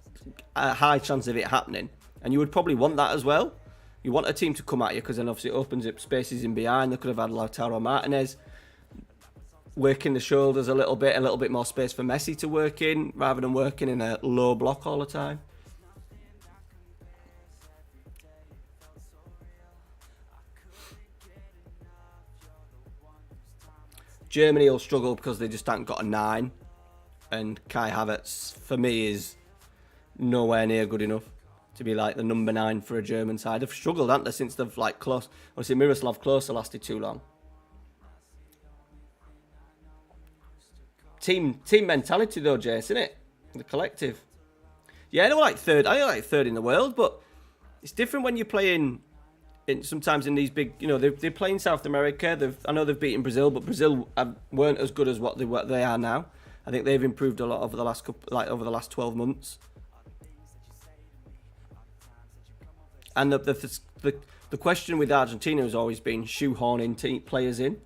Speaker 2: a high chance of it happening. And you would probably want that as well. You want a team to come at you because then obviously it opens up spaces in behind. They could have had Lautaro Martinez working the shoulders a little bit more space for Messi to work in, rather than working in a low block all the time. Germany will struggle because they just haven't got a 9. And Kai Havertz, for me, is nowhere near good enough to be the number 9 for a German side. They've struggled, haven't they, since they've close. Obviously, Miroslav Klose lasted too long. Team mentality though, Jace, isn't it? The collective. Yeah, they were third. I think third in the world, but it's different when you're playing sometimes in these big. They play in South America. I know they've beaten Brazil, but Brazil weren't as good as what they are now. I think they've improved a lot over the last over the last 12 months. And the question with Argentina has always been shoehorning players in.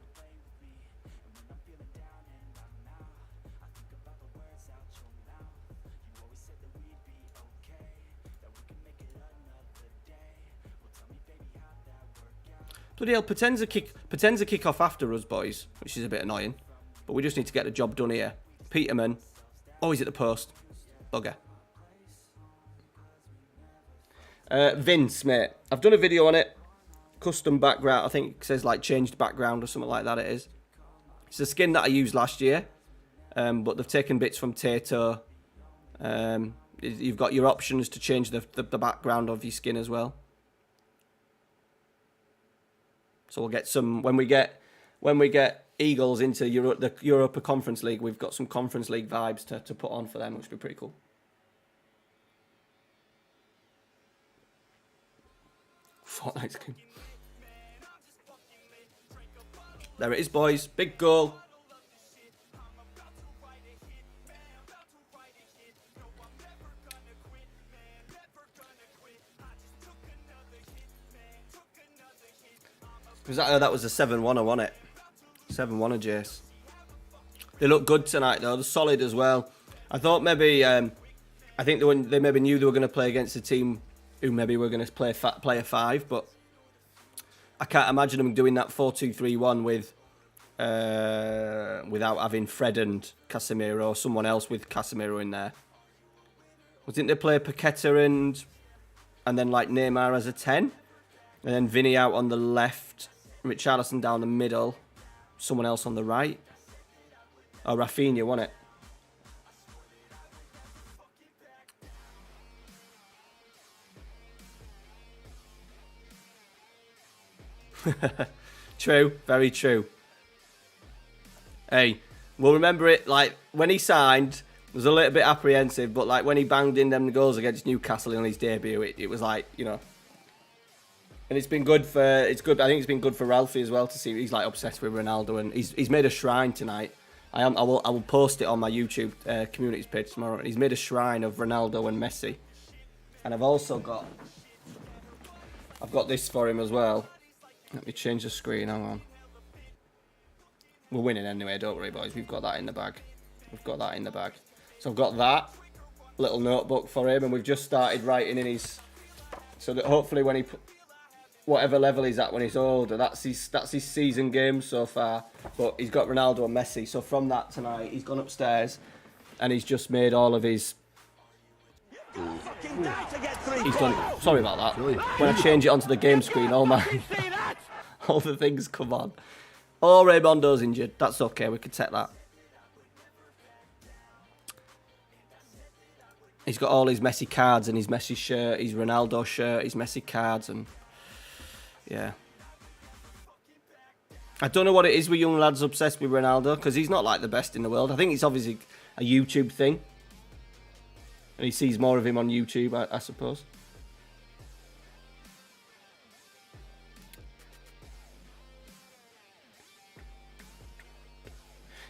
Speaker 2: Bloody hell, Potenza kick off after us, boys, which is a bit annoying. But we just need to get the job done here. Peterman. Oh, he's at the post. Bugger. Vince, mate. I've done a video on it. Custom background. I think it says like changed background or something like that it is. It's a skin that I used last year. But they've taken bits from Tato. You've got your options to change the background of your skin as well. So we'll get some when we get Eagles into the Europa Conference League. We've got some Conference League vibes to put on for them, which would be pretty cool. Fortnite skin. There it is, boys. Big goal. That was a 7-1, wasn't it? 7-1, Jace. They look good tonight, though. They're solid as well. I thought maybe, I think they maybe knew they were going to play against a team who maybe were going to play a 5, but I can't imagine them doing that 4-2-3-1 with without having Fred and Casemiro or someone else with Casemiro in there. Didn't they play Paqueta and then like Neymar as a 10? And then Vinny out on the left, Richarlison down the middle, someone else on the right. Oh, Rafinha, wasn't it? True, very true. Hey, we'll remember it, like, when he signed, was a little bit apprehensive, but like when he banged in them goals against Newcastle on his debut, it was like, you know. And it's been good for, I think it's been good for Ralphie as well to see he's like obsessed with Ronaldo, and he's made a shrine tonight. I will post it on my YouTube communities page tomorrow. He's made a shrine of Ronaldo and Messi. And I've got this for him as well. Let me change the screen, hang on. We're winning anyway, don't worry, boys. We've got that in the bag. So I've got that little notebook for him, and we've just started writing in his, so that hopefully when he, whatever level he's at when he's older, that's his season game so far. But he's got Ronaldo and Messi. So from that tonight, he's gone upstairs and he's just made all of his. He's done. Sorry about that. When I change it onto the game screen, all the things come on. Oh, Raymondo's injured. That's okay. We can take that. He's got all his Messi cards and his Messi shirt, his Ronaldo shirt, his Messi cards, and yeah. I don't know what it is with young lads obsessed with Ronaldo, because he's not like the best in the world. I think it's obviously a YouTube thing. And he sees more of him on YouTube, I suppose.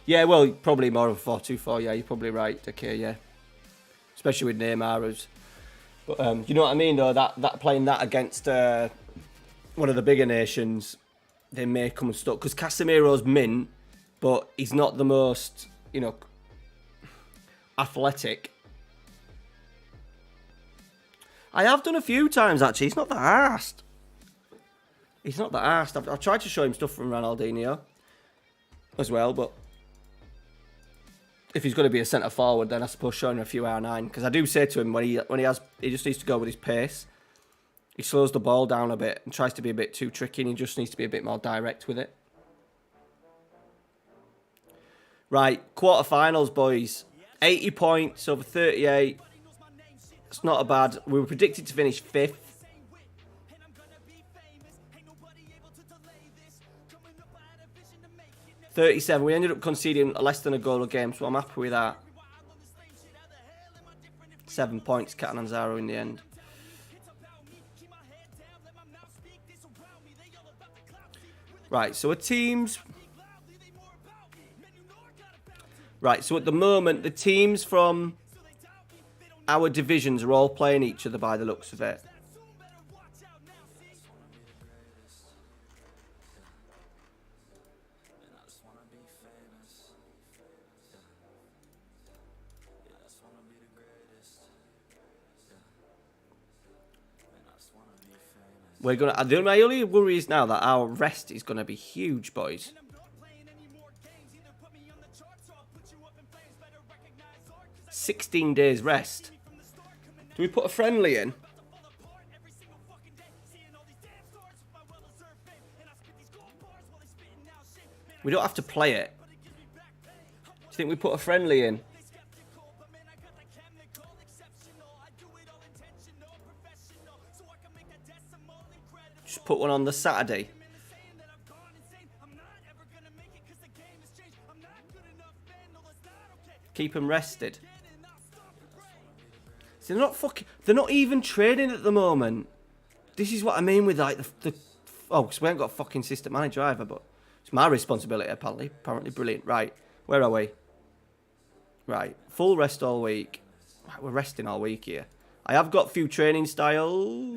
Speaker 2: Yeah, well, probably more of a 4-2-4. Yeah, you're probably right. Okay, yeah. Especially with Neymar. But you know what I mean, though? That playing that against one of the bigger nations, they may come unstuck. Because Casemiro's mint, but he's not the most, you know, athletic. I have done a few times, actually. He's not that arsed. I've tried to show him stuff from Ronaldinho as well, but if he's going to be a centre forward, then I suppose showing him a few R9. Because I do say to him, he just needs to go with his pace. He slows the ball down a bit and tries to be a bit too tricky, and he just needs to be a bit more direct with it. Right, quarterfinals, boys. 80 points over 38. It's not a bad. We were predicted to finish 5th. 37. We ended up conceding less than a goal a game, so I'm happy with that. 7 points, Catanzaro in the end. Right, so at the moment, the teams from our divisions are all playing each other by the looks of it. We're gonna. My only worry is now that our rest is gonna be huge, boys. 16 days rest. Do we put a friendly in? We don't have to play it. Do you think we put a friendly in? Just put one on the Saturday. Keep them rested. See, they're not even training at the moment. This is what I mean with like oh, because we haven't got a fucking assistant manager either, but it's my responsibility apparently. Apparently brilliant. Right, where are we? Right, full rest all week. Right, we're resting all week here. I have got a few training styles.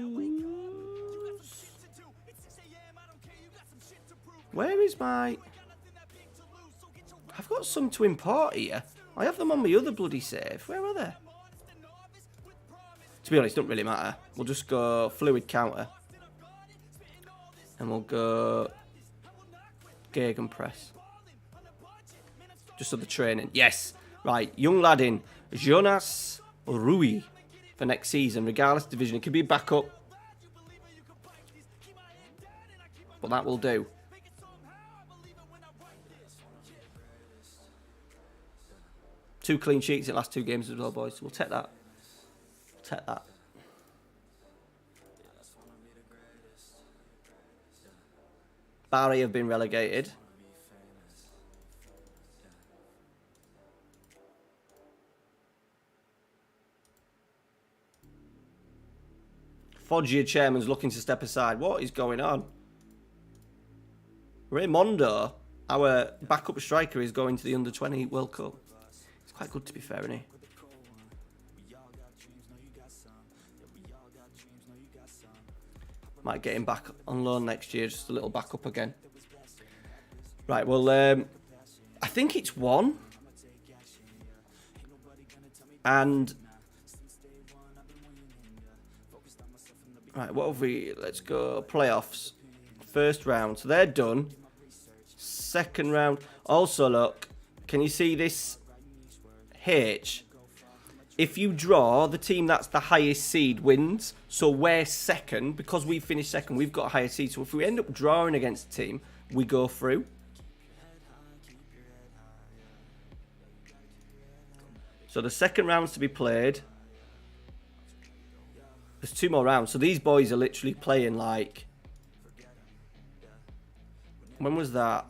Speaker 2: Where is my... I've got some to import here. I have them on my other bloody save. Where are they? To be honest, it doesn't really matter. We'll just go fluid counter. And we'll go gegenpress. Just for the training. Yes. Right. Young lad in. Jonas Rui. For next season. Regardless of division. It could be backup. But that will do. Two clean sheets in the last two games as well, boys. So we'll take that. Take that. Barry have been relegated. Foggia chairman's looking to step aside. What is going on? Raymondo, our backup striker, is going to the under-20 World Cup. It's quite good, to be fair, isn't he? Might get him back on loan next year, just a little backup again. Right, well, I think it's one. And... Right, what have we... Let's go playoffs. First round. So they're done. Second round. Also, look. Can you see this H? If you draw, the team that's the highest seed wins. So we're second. Because we finished second, we've got a higher seed. So if we end up drawing against a team, we go through. So the second round's to be played. There's 2 more rounds. So these boys are literally playing like... When was that?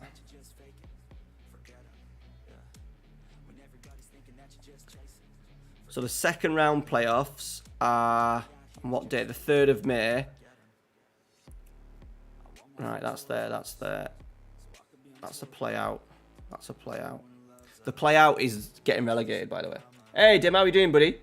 Speaker 2: So the second round playoffs are... On what date? The 3rd of May. Right, that's there. That's there. That's a play out. That's a play out. The play out is getting relegated, by the way. Hey, Dim, how are you doing, buddy?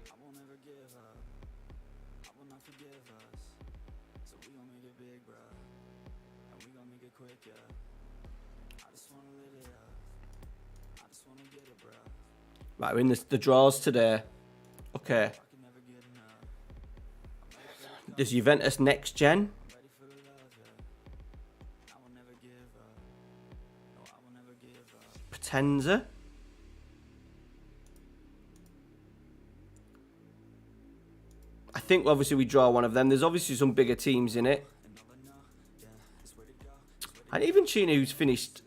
Speaker 2: Right, we're in the draws today. Okay. There's Juventus next gen. Potenza. I think obviously we draw one of them. There's obviously some bigger teams in it. And even Chino, who's finished...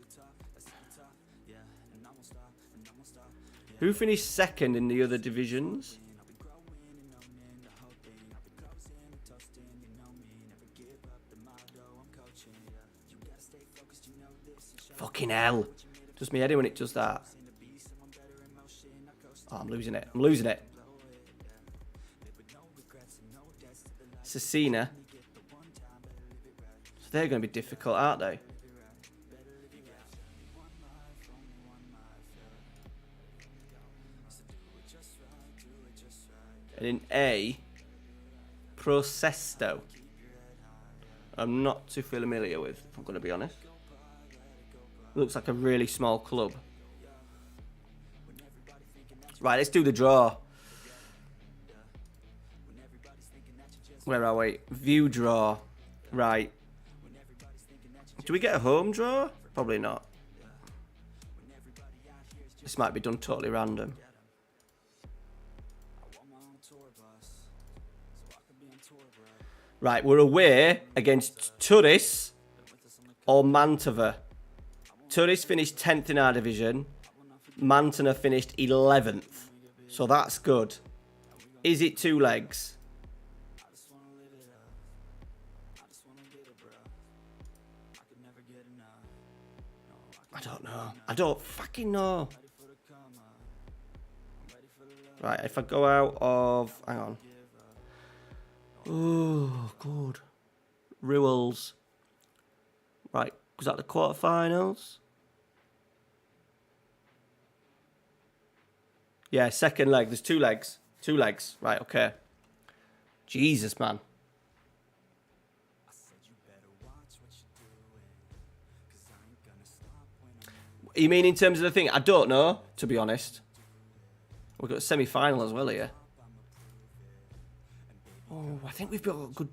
Speaker 2: Who finished second in the other divisions? Fucking hell. Just me head when it does that. Oh, I'm losing it. I'm losing it. Cecina. So they're going to be difficult, aren't they? And in A, Prosesto. I'm not too familiar with, if I'm going to be honest. Looks like a really small club. Right, let's do the draw. Where are we? View draw. Right. Do we get a home draw? Probably not. This might be done totally random. Right, we're away against Turris or Mantova. Turris finished 10th in our division. Mantova finished 11th. So that's good. Is it 2 legs? I don't know. I don't fucking know. Right, if I go out of... Hang on. Oh, good. Rules. Right, was that the quarterfinals? Yeah, second leg. There's 2 legs. 2 legs. Right, okay. Jesus, man. You mean in terms of the thing? I don't know, to be honest. We've got a semi-final as well here. Oh, I think we've got good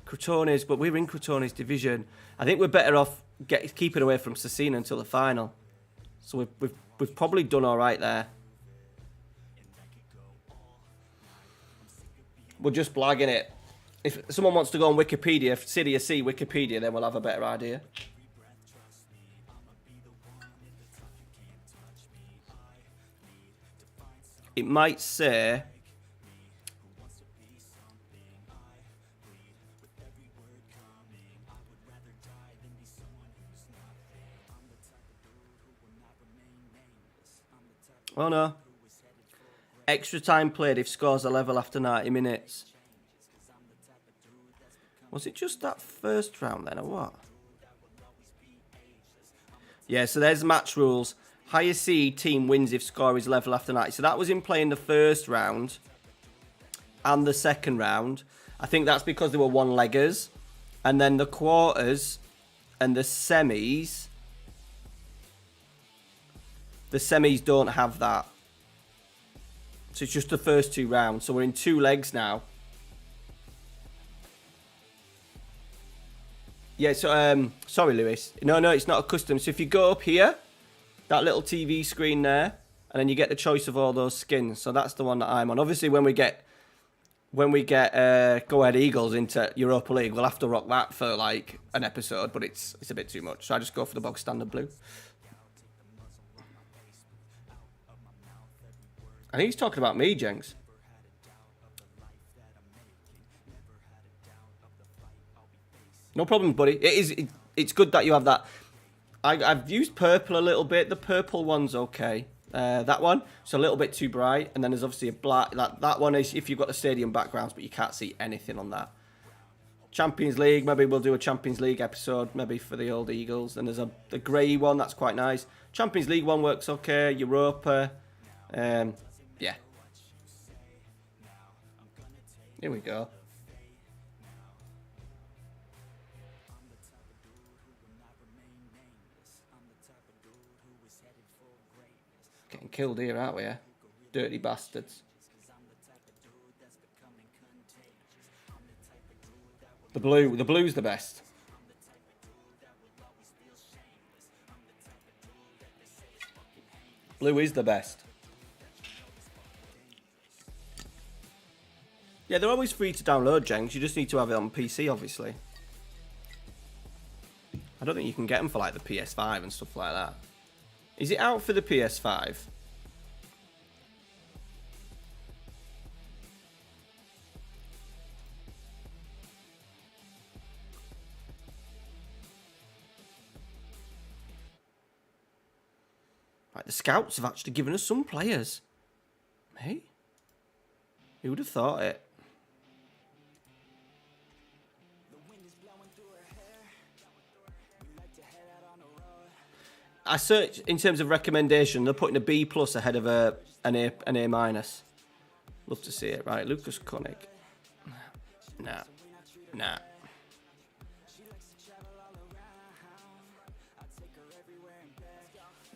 Speaker 2: Crotones, but we're in Crotones division. I think we're better off keeping away from Cesena until the final. So we've probably done all right there. We're just blagging it. If someone wants to go on Wikipedia, Serie C Wikipedia, then we'll have a better idea. It might say... Oh no. Extra time played if scores are level after 90 minutes. Was it just that first round then or what? Yeah, so there's match rules. Higher seed team wins if score is level after 90. So that was in playing the first round and the second round. I think that's because they were one-leggers. And then the quarters and the semis... The semis don't have that. So it's just the first 2 rounds. So we're in 2 legs now. Yeah, so, sorry, Lewis. No, it's not a custom. So if you go up here, that little TV screen there, and then you get the choice of all those skins. So that's the one that I'm on. Obviously, when we get Go Ahead Eagles into Europa League, we'll have to rock that for, like, an episode, but it's a bit too much. So I just go for the bog standard blue. I think he's talking about me, Jenks. No problem, buddy. It's good that you have that. I've used purple a little bit. The purple one's okay. That one, it's a little bit too bright. And then there's obviously a black. That one is if you've got the stadium backgrounds, but you can't see anything on that. Champions League, maybe we'll do a Champions League episode, maybe for the old Eagles. And there's the grey one, that's quite nice. Champions League one works okay. Europa. Yeah. Here we go. Getting killed here, aren't we? Dirty bastards. The blue's the best. Blue is the best. Yeah, they're always free to download, Jenks. You just need to have it on PC, obviously. I don't think you can get them for, like, the PS5 and stuff like that. Is it out for the PS5? Right, the scouts have actually given us some players. Hey? Who would have thought it? I searched in terms of recommendation. They're putting a B plus ahead of an A minus. Love to see it. Right, Lucas Koenig. Nah.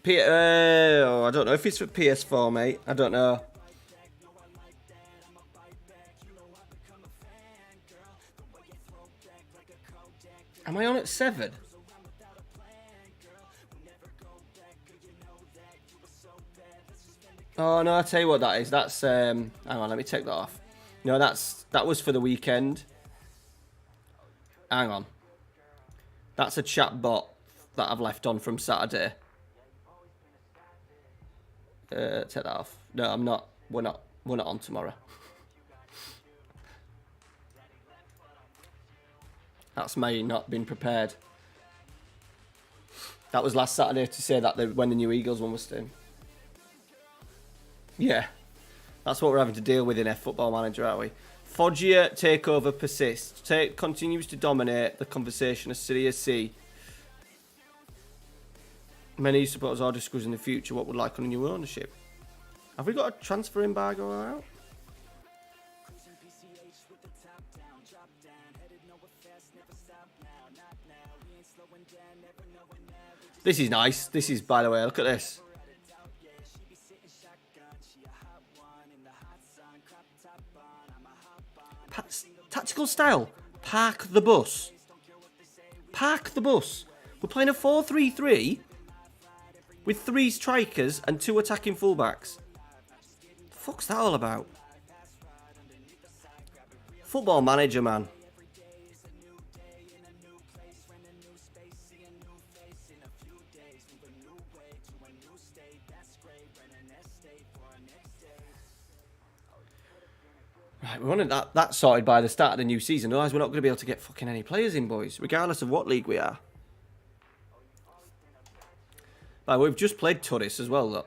Speaker 2: I don't know if it's for PS4, mate. I don't know. 7. Oh, no, I'll tell you what that is. That's, hang on, let me take that off. No, that was for the weekend. Hang on. That's a chat bot that I've left on from Saturday. Take that off. No, I'm not. We're not on tomorrow. That's me not being prepared. That was last Saturday to say that when the new Eagles one was staying. Yeah. That's what we're having to deal with in Football Manager, aren't we? Foggia takeover persists. Continues to dominate the conversation of Serie C. Many supporters are discussing the future, what would like on a new ownership. Have we got a transfer embargo out? This is nice. This is, by the way, look at this. Tactical style. Park the bus. Park the bus. We're playing a 4-3-3 with 3 strikers and 2 attacking fullbacks. The fuck's that all about? Football Manager, man. Right, we wanted that sorted by the start of the new season. Otherwise, we're not going to be able to get fucking any players in, boys, regardless of what league we are. Right, we've just played Torres as well, though.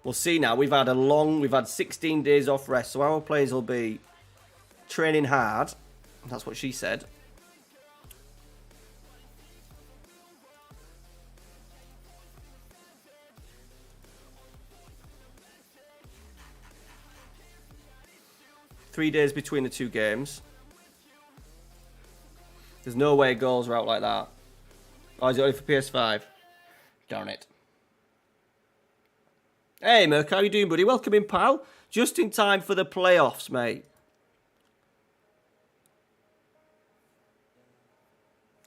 Speaker 2: We'll see now. We've had 16 days off rest, so our players will be training hard. That's what she said. Three days between the 2 games. There's no way goals are out like that. Oh, is it only for PS5? Darn it. Hey, Merc, how you doing, buddy? Welcome in, pal. Just in time for the playoffs, mate.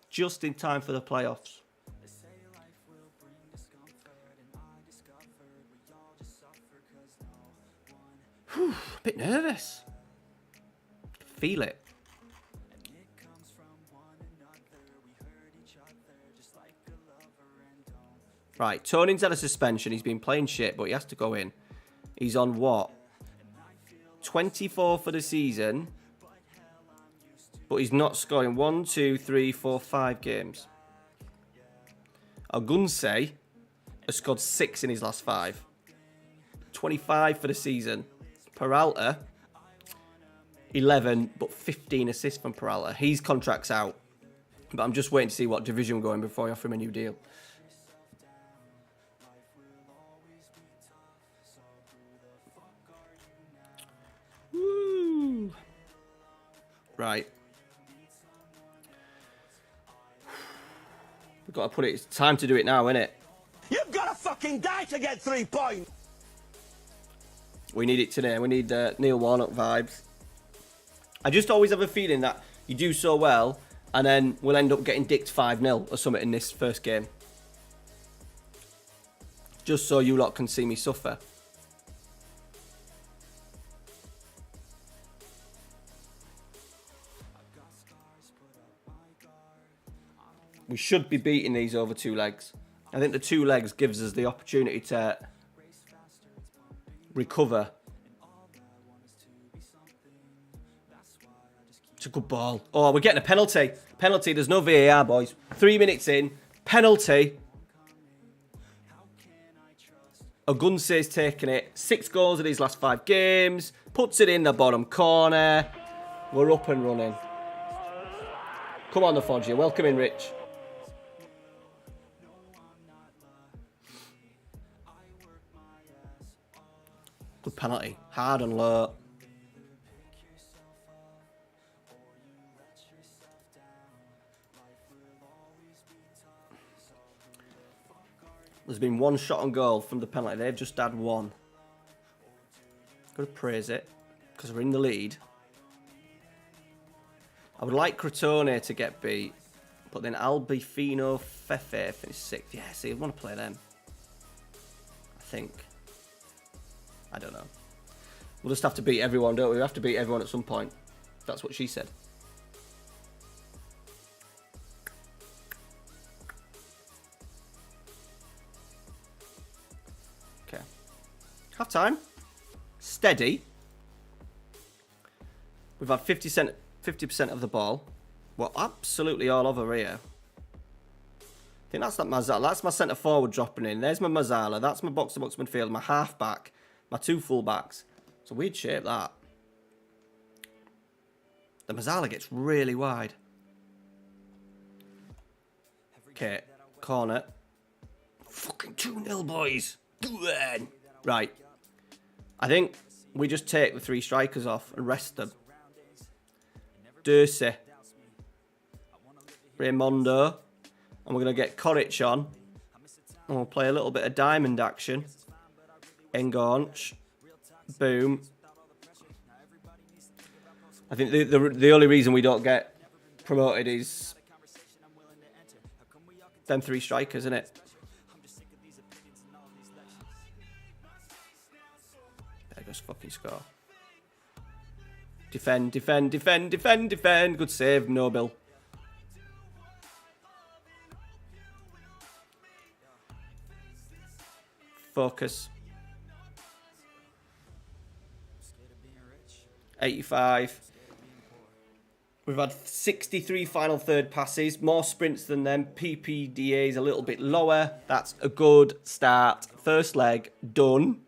Speaker 2: Just in time for the playoffs. Whew, a bit nervous. Feel it. Right, Toning's had a suspension. He's been playing shit, but he has to go in. He's on what? 24 for the season. But he's not scoring 1, 2, 3, 4, 5 games. Ogunse has scored 6 in his last 5. 25 for the season. Peralta, 11, but 15 assists from Peralta. His contract's out. But I'm just waiting to see what division we're going before I offer him a new deal. Woo! Right. We've got to put it. It's time to do it now, isn't it?
Speaker 3: You've got to fucking die to get 3 points.
Speaker 2: We need it today. We need Neil Warnock vibes. I just always have a feeling that you do so well, and then we'll end up getting dicked 5-0 or something in this first game. Just so you lot can see me suffer. We should be beating these over 2 legs. I think the 2 legs gives us the opportunity to recover. It's a good ball. Oh, we're getting a penalty. Penalty. There's no VAR, boys. 3 minutes in. Penalty. Ogunse's taking it. 6 goals in his last 5 games. Puts it in the bottom corner. We're up and running. Come on, the Foggia. Welcome in, Rich. Good penalty. Hard and low. There's been 1 shot on goal from the penalty. They've just had 1. Got to praise it because we're in the lead. I would like Crotone to get beat, but then Albifino Fefe finished 6th. Yeah, see, I want to play them. I think. I don't know. We'll just have to beat everyone, don't we? We have to beat everyone at some point. That's what she said. Okay. Half time. Steady. We've had 50% of the ball. We're absolutely all over here. I think that's that Mazzala. That's my centre forward dropping in. There's my Mazzala. That's my box-to-box midfield. My half-back. My 2 full-backs. It's a weird shape, that. The Mazzala gets really wide. Okay. Corner. Fucking 2-0, boys. Right. I think we just take the 3 strikers off and rest them. Dursi. Raimondo. And we're going to get Koric on. And we'll play a little bit of diamond action. Enganche. Boom. I think the only reason we don't get promoted is them 3 strikers, isn't it? Better just fucking score. Defend, defend, defend, defend, defend. Good save, Noble. Focus. 85. We've had 63 final third passes, more sprints than them. PPDA is a little bit lower. That's a good start. First leg done.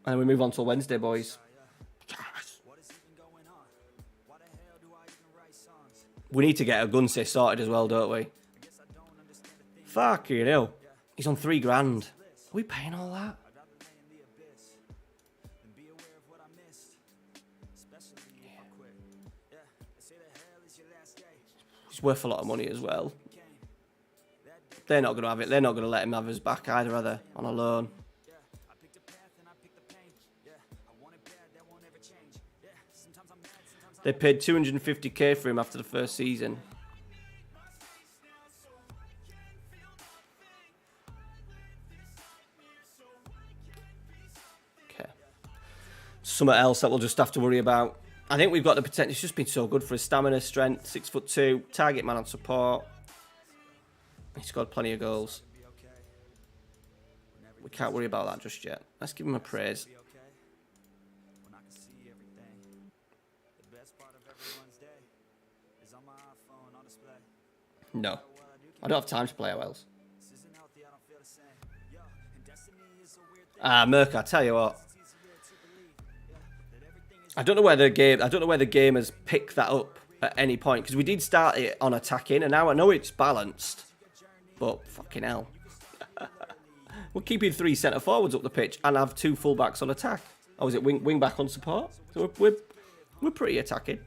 Speaker 2: And we move on till Wednesday, boys. Yes. We need to get a Gunsey sorted as well, don't we? Fucking hell. He's on $3 grand. Are we paying all that? He's worth a lot of money as well. They're not going to have it. They're not going to let him have his back either, are they? On a loan. They paid 250k for him after the first season. Okay. Something else that we'll just have to worry about. I think we've got the potential. It's just been so good for his stamina, strength, 6'2", target man on support. He scored plenty of goals. We can't worry about that just yet. Let's give him a praise. No. I don't have time to play OLs. Merc, I tell you what. I don't know where the gamers pick that up at any point, because we did start it on attacking, and now I know it's balanced, but fucking hell. We're keeping 3 centre forwards up the pitch and have 2 fullbacks on attack. Oh, is it wing back on support? So we're pretty attacking.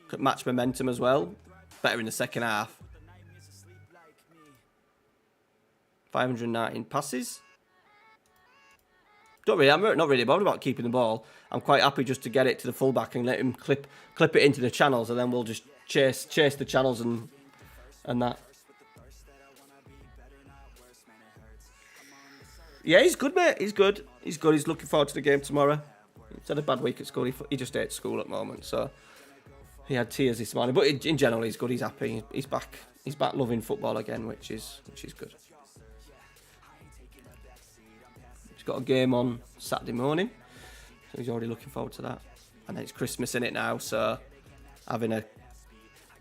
Speaker 2: Could match momentum as well. Better in the second half. 519 passes. I'm not really bothered about keeping the ball. I'm quite happy just to get it to the fullback and let him clip it into the channels, and then we'll just chase the channels and that. Yeah, he's good, mate. He's good. He's good. He's looking forward to the game tomorrow. He's had a bad week at school. He just hates school at the moment, so he had tears this morning. But in general, he's good. He's happy. He's back. He's back loving football again, which is good. He's got a game on Saturday morning, so he's already looking forward to that. And then it's Christmas in it now, so having a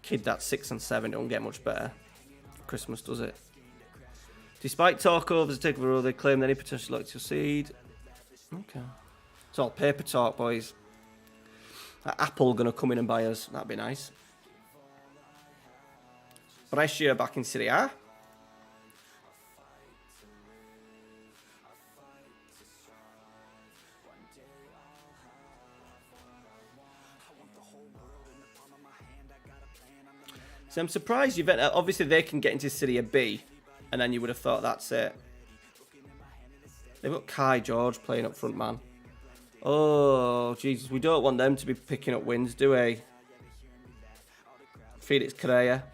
Speaker 2: kid that's 6 and 7 don't get much better. Christmas, does it? Despite talk over the takeover, they claim that any potential like to succeed. Okay. It's all paper talk, boys. Apple going to come in and buy us. That'd be nice. Brescia back in Serie A. So I'm surprised Juventus. Obviously, they can get into Serie B, and then you would have thought that's it. They've got Kai George playing up front, man. Oh, Jesus. We don't want them to be picking up wins, do we? Felix Correa.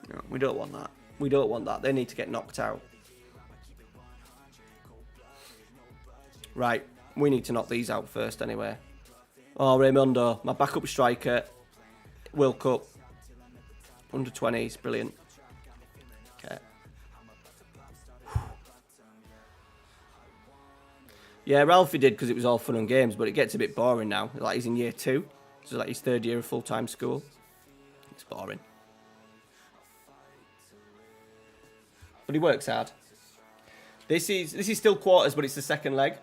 Speaker 2: No, we don't want that. We don't want that. They need to get knocked out. Right. We need to knock these out first anyway. Oh, Raymondo. My backup striker. World Cup. Under 20s. Brilliant. Okay. Yeah, Ralphie did because it was all fun and games, but it gets a bit boring now. Like he's in year 2. So like his 3rd year of full-time school. It's boring. But he works hard. This is still quarters, but it's the second leg.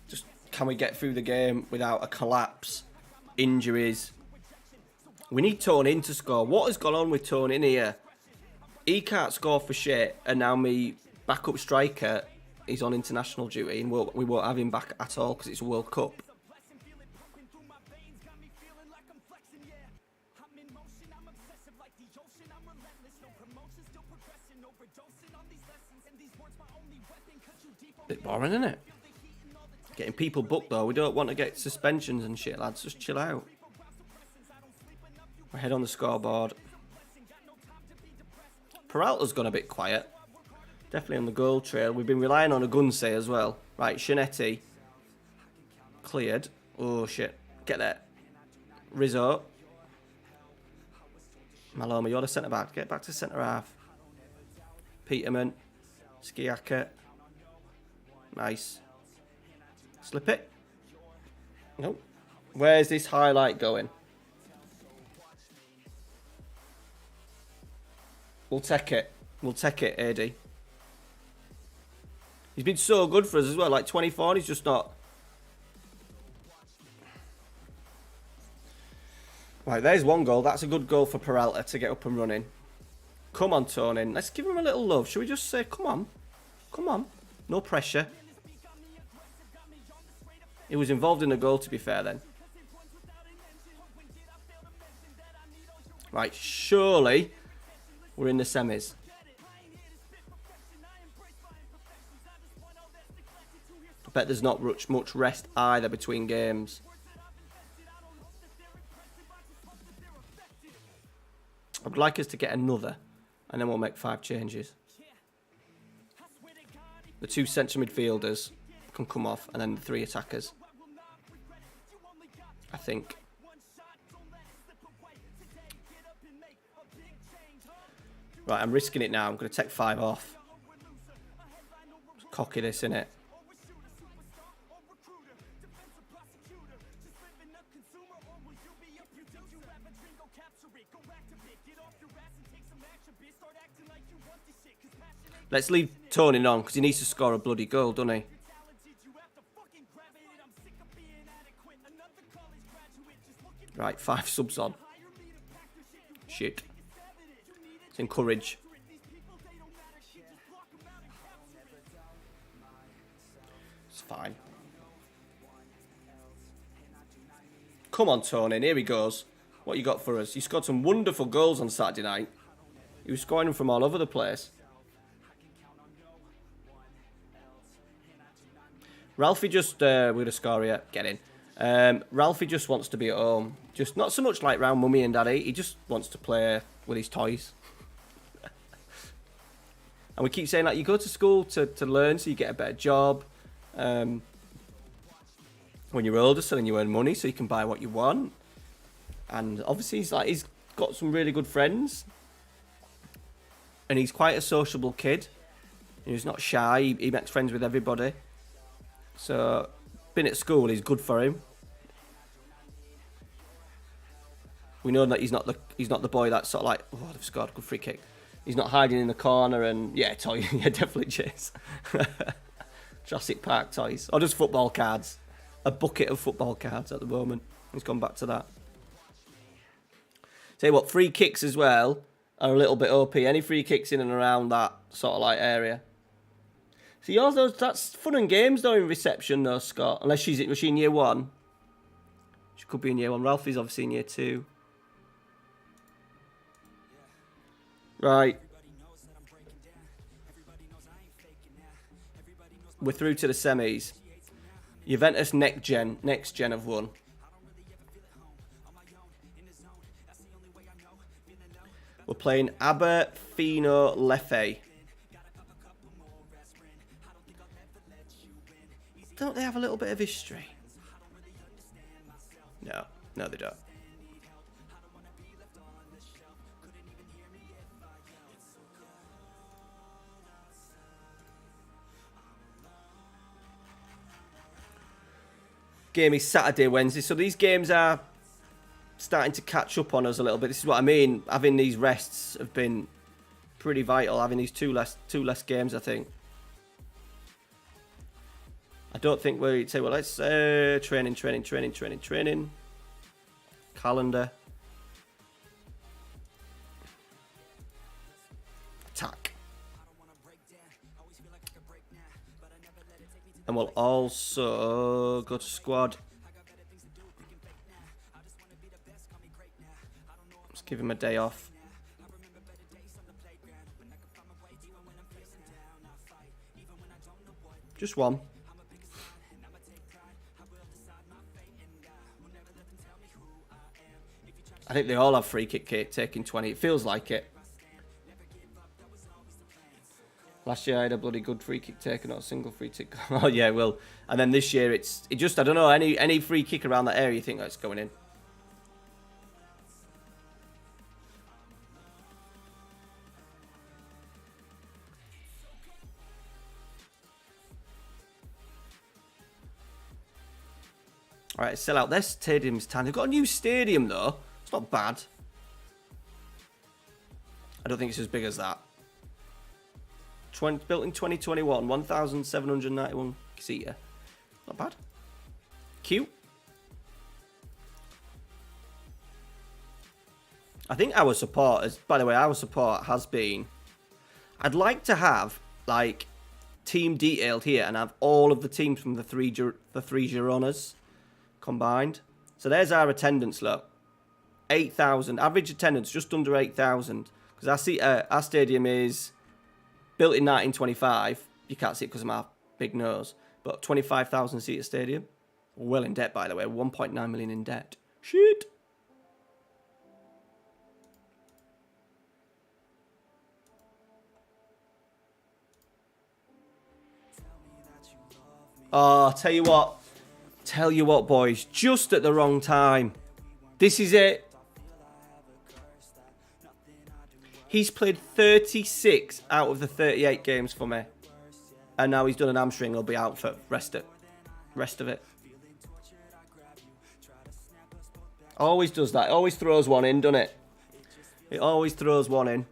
Speaker 2: Just can we get through the game without a collapse, injuries? We need Tone in to score. What has gone on with Tone in here? He can't score for shit, and now me backup striker is on international duty, and we won't have him back at all because it's a World Cup. Bit boring, isn't it? Getting people booked though. We don't want to get suspensions and shit, lads. Just chill out. We're ahead on the scoreboard. Peralta's gone a bit quiet. Definitely on the goal trail. We've been relying on a Gunsey as well. Right, Shinetti. Cleared. Oh, shit. Get there. Rizzo. Maloma, you're the centre-back. Get back to centre-half. Peterman. Skiaka. Nice. Slip it. Nope. Where's this highlight going? We'll take it. We'll take it, AD. He's been so good for us as well. Like 24, he's just not... Right, there's one goal. That's a good goal for Peralta to get up and running. Come on, Tony. Let's give him a little love. Should we just say, come on? Come on. No pressure. He was involved in the goal, to be fair, then. Right, surely we're in the semis. I bet there's not much rest either between games. I'd like us to get another, and then we'll make 5 changes. The 2 central midfielders can come off, and then the 3 attackers. I think. Right, I'm risking it now. I'm going to take 5 off. Cocky this, innit? Let's leave Tony on, because he needs to score a bloody goal, doesn't he? Right, 5 subs on. Shit. Let's encourage. It's fine. Come on, Tony. Here he goes. What you got for us? You scored some wonderful goals on Saturday night. He was scoring them from all over the place. Ralphie just... we're going to score here. Get in. Ralphie just wants to be at home. Just not so much like round mummy and daddy. He just wants to play with his toys. And we keep saying, like, you go to school to learn so you get a better job. When you're older, so then you earn money so you can buy what you want. And obviously he's got some really good friends. And he's quite a sociable kid. He's not shy. He makes friends with everybody. So, being at school is good for him. We know that he's not the boy that's sort of like, oh, they've scored, good free kick. He's not hiding in the corner and, yeah, toy, yeah, definitely Chase. Jurassic Park toys. Or just football cards. A bucket of football cards at the moment. He's gone back to that. Tell you what, free kicks as well. are a little bit OP. Any free kicks in and around that sort of like area. See, yours, that's fun and games though in reception though, Scott. Unless she's in year 1. She could be in year 1. Ralphie's obviously in year 2. Right. We're through to the semis. Juventus next gen have won. We're playing Aber Fino Leffe. Don't they have a little bit of history? No, they don't. Game is Saturday, Wednesday, so these games are starting to catch up on us a little bit. This is what I mean. Having these rests have been pretty vital. Having these two less games, I think. I don't think we say, well, let's training. Calendar. Attack. And we'll also go to squad. Let's give him a day off. Just one. I think they all have free kick taking 20. It feels like it. Last year I had a bloody good free kick taker, not a single free kick. Oh yeah, well, and then this year it just, I don't know, any free kick around that area you think that's going in. All right, sell out. Their stadium's tiny. They've got a new stadium though. It's not bad. I don't think it's as big as that. Built in 2021, 1,791 seater. Not bad. Cute. I think our support, by the way, our support has been... I'd like to have, like, team detailed here and have all of the teams from the three Gironas combined. So there's our attendance, look. 8,000. Average attendance, just under 8,000. Because our stadium is... built in 1925. You can't see it because of my big nose. But 25,000 seater stadium. Well in debt, by the way. 1.9 million in debt. Shit. Oh, tell you what. Tell you what, boys. Just at the wrong time. This is it. He's played 36 out of the 38 games for me. And now he's done an hamstring. He'll be out for rest of it. Always does that. Always throws one in, doesn't it? It always throws one in.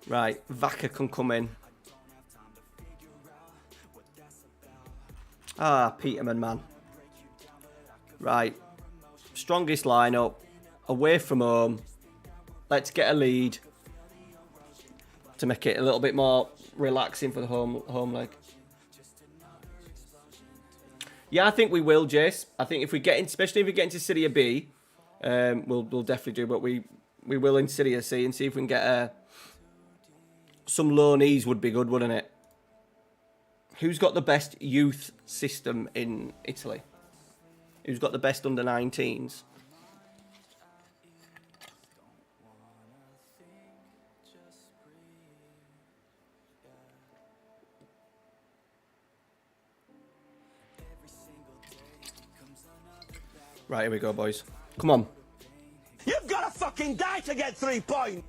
Speaker 2: Right, Vaca can come in. Ah, Peterman, man. Right. Strongest lineup. Away from home. Let's get a lead. To make it a little bit more relaxing for the home leg. Yeah, I think we will, Jace. I think if we get in, especially if we get into Serie B, we'll definitely do. But we will in Serie C and see if we can get some loanees would be good, wouldn't it? Who's got the best youth system in Italy? Who's got the best under 19s? Right, here we go, boys. Come on.
Speaker 3: You've got to fucking die to get 3 points.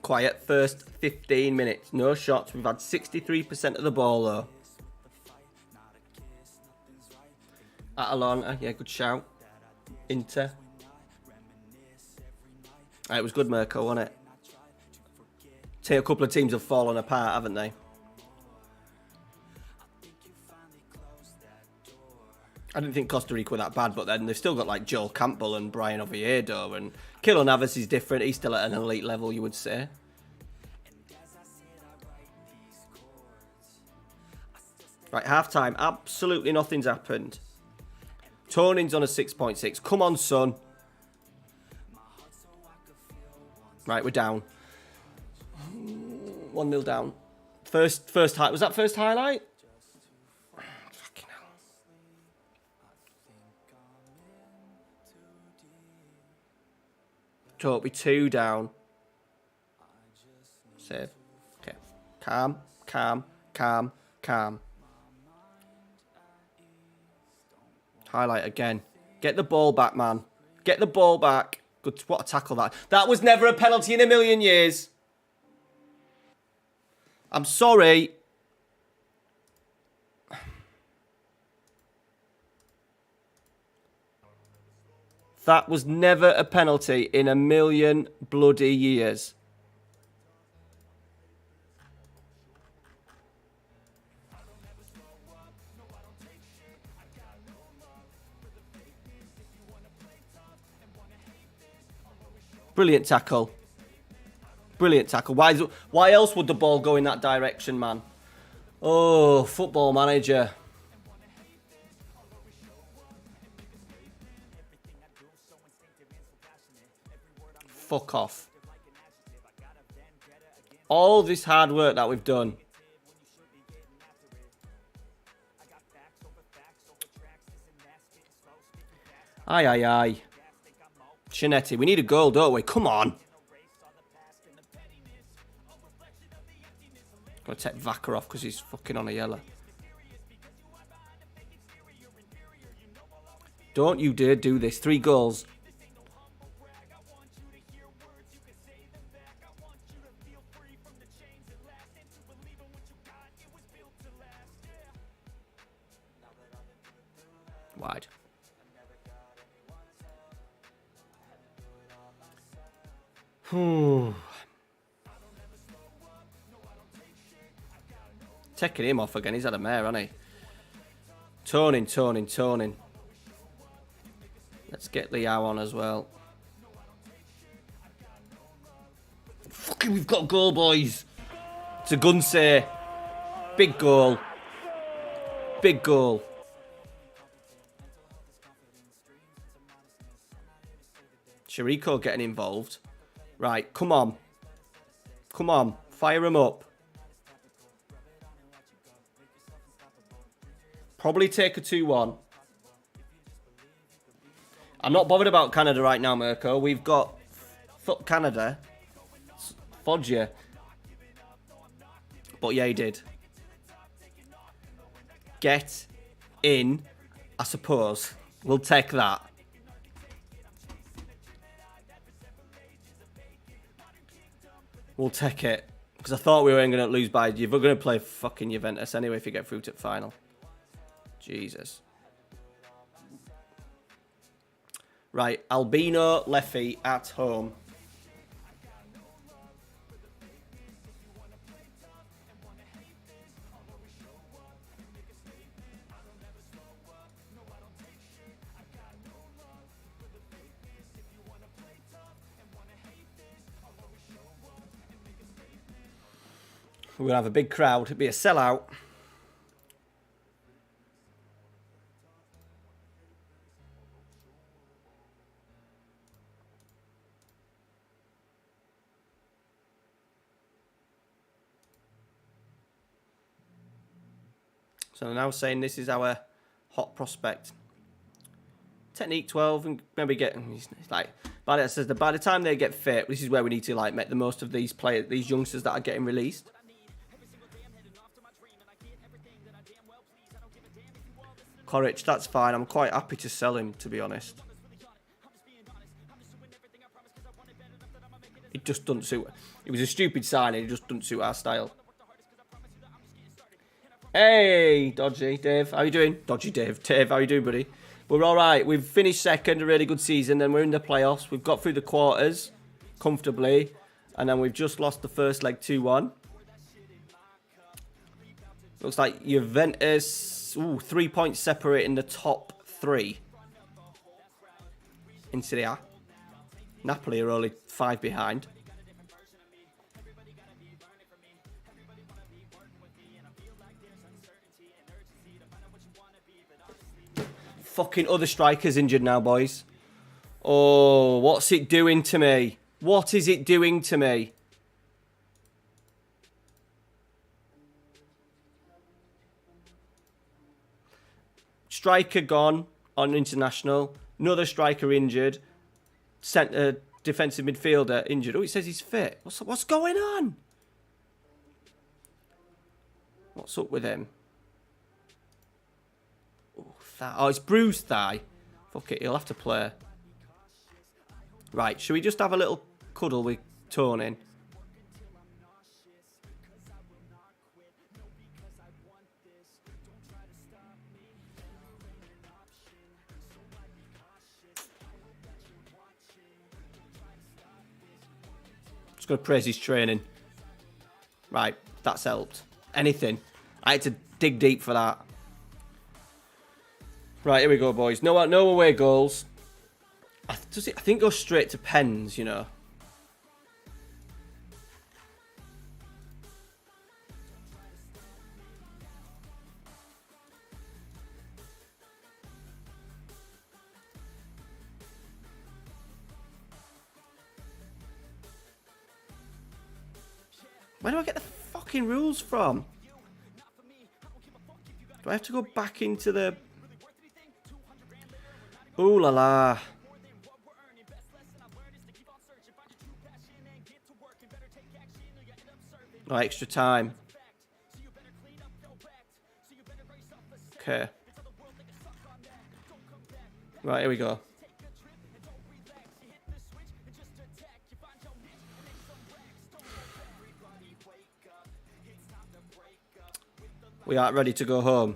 Speaker 2: Quiet first 15 minutes. No shots. We've had 63% of the ball, though. Atalanta. Yeah, good shout. Inter. It was good, Mirko, wasn't it? Say a couple of teams have fallen apart, haven't they? I didn't think Costa Rica were that bad, but then they've still got like Joel Campbell and Brian Oviedo, and Keylor Navas is different. He's still at an elite level, you would say. Right, half-time. Absolutely nothing's happened. Toning's on a 6.6. Come on, son. Right, we're down. 1-0 down. First highlight. Was that first highlight? Fucking hell. Toby 2 down. Save. Okay. Calm, calm, calm, calm. Highlight again. Get the ball back, man. Get the ball back. Good. What a tackle that. That was never a penalty in a million years. I'm sorry. That was never a penalty in a million bloody years. Brilliant tackle. Brilliant tackle. Why else would the ball go in that direction, man? Oh, Football Manager. Fuck off. All this hard work that we've done. Aye, aye, aye. Chinetti, we need a goal, don't we? Come on. Gotta take Vaca off because he's fucking on a yellow. Don't you dare do this. 3 goals. Wide. Taking him off again. He's had a mare, hasn't he? Toning. Let's get Liao on as well. Fucking, we've got a goal, boys. It's a Gunsay. Big goal. Big goal. Chirico getting involved. Right, come on. Come on, fire him up. Probably take a 2-1. I'm not bothered about Canada right now, Mirko. We've got Canada. Foggia. But yeah, he did. Get in, I suppose. We'll take that. We'll take it. Because I thought we weren't going to lose by... You're going to play fucking Juventus anyway if you get through to the final. Jesus. Right. Albino Leffi at home. We're going to have a big crowd. It'll be a sellout. So they're now saying this is our hot prospect. Technique 12 and maybe get... It's like, by the time they get fit, this is where we need to like make the most of these players, these youngsters that are getting released. Coric, that's fine. I'm quite happy to sell him, to be honest. It just doesn't suit... It was a stupid signing. It just doesn't suit our style. Hey, Dodgy Dave. How you doing? Dodgy Dave. Dave, how you doing, buddy? We're all right. We've finished second, a really good season. Then we're in the playoffs. We've got through the quarters comfortably. And then we've just lost the first leg 2-1. Looks like Juventus, 3 points separating the top 3 in Serie A. Napoli are only 5 behind. Fucking other strikers injured now, boys. Oh, what's it doing to me? What is it doing to me? Striker gone on international. Another striker injured. Centre defensive midfielder injured. Oh, it says he's fit. What's going on? What's up with him? Oh, it's bruised thigh. Fuck it, he'll have to play. Right, should we just have a little cuddle with Tony? Just going to praise his training. Right, that's helped. Anything. I had to dig deep for that. Right, here we go, boys. No away goals. I think go straight to pens, you know. Where do I get the fucking rules from? Do I have to go back into the... Ooh la la. Right, extra time. Okay. Right, here we go. We aren't ready to go home.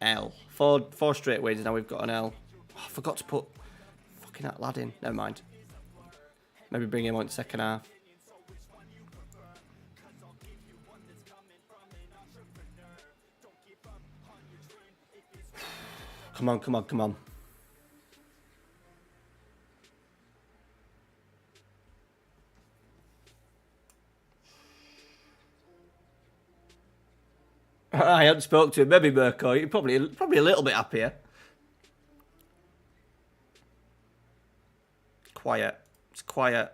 Speaker 2: L. Four straight wins, now we've got an L. Oh, I forgot to put fucking that lad in. Never mind. Maybe bring him on in second half. Come on. I haven't spoke to him. Maybe Mirko. You're probably a little bit happier. Quiet. It's quiet.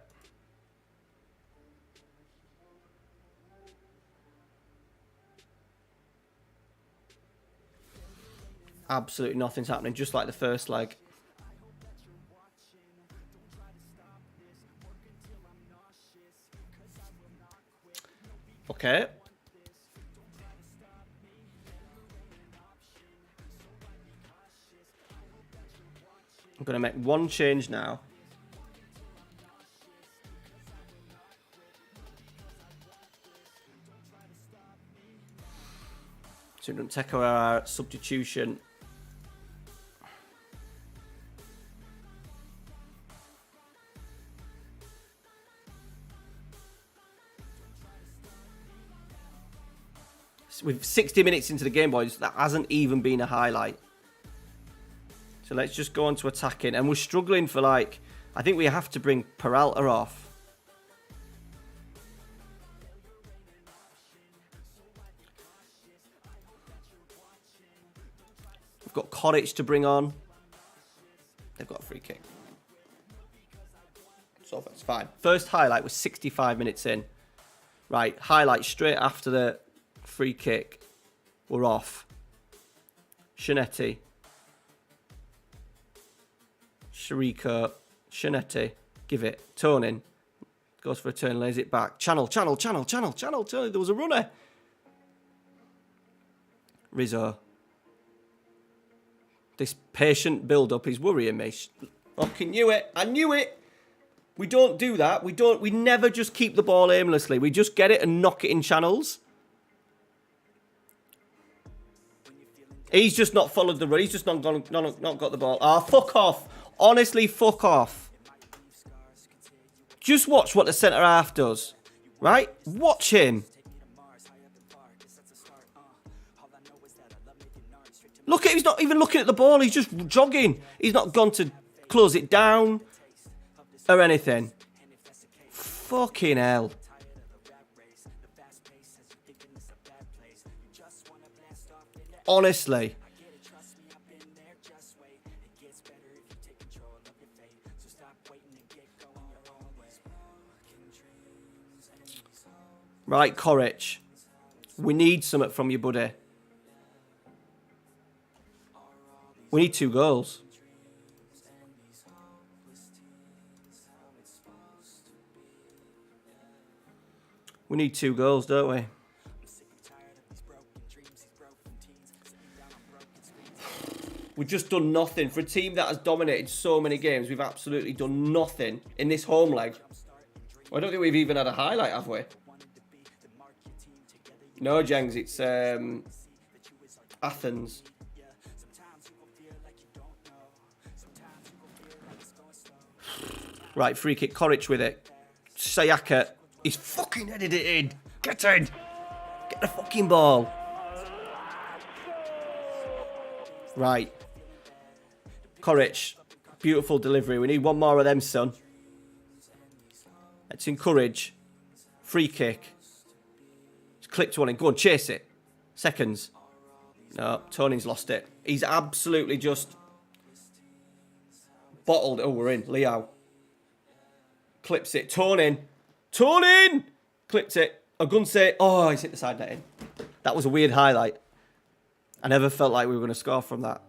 Speaker 2: Absolutely nothing's happening, just like the first leg. Okay. I'm going to make one change now. So we don't take our substitution. With 60 minutes into the game, boys, that hasn't even been a highlight. So let's just go on to attacking. And we're struggling for, like, I think we have to bring Peralta off. We've got Koric to bring on. They've got a free kick. So that's fine. First highlight was 65 minutes in. Right, highlight straight after the free kick. We're off. Shanetti. Shariko, Shanetti, give it. Tonin goes for a turn, lays it back. Channel. Tony, there was a runner. Rizzo. This patient build-up is worrying me. Fucking knew it. I knew it. We don't do that. We never just keep the ball aimlessly. We just get it and knock it in channels. He's just not followed the run. He's just not got the ball. Ah, fuck off. Honestly, fuck off. Just watch what the centre half does. Right? Watch him. Look at him. He's not even looking at the ball. He's just jogging. He's not gone to close it down or anything. Fucking hell. Honestly. Right, Corrich. We need something from you, buddy. We need 2 goals. We need 2 goals, don't we? We've just done nothing. For a team that has dominated so many games, we've absolutely done nothing in this home leg. I don't think we've even had a highlight, have we? No, Jengs, it's Athens. Right, free kick, Corrich with it. Sayaka, he's fucking headed it in. Get in. Get the fucking ball. Right. Corrich, beautiful delivery. We need one more of them, son. Let's encourage. Free kick. Just clipped one in. Go on, chase it. Seconds. No, Tony's lost it. He's absolutely just bottled. Oh, we're in. Leo. Clips it. Tony. Clipped it. Ogunse. Oh, he's hit the side net in. That was a weird highlight. I never felt like we were going to score from that.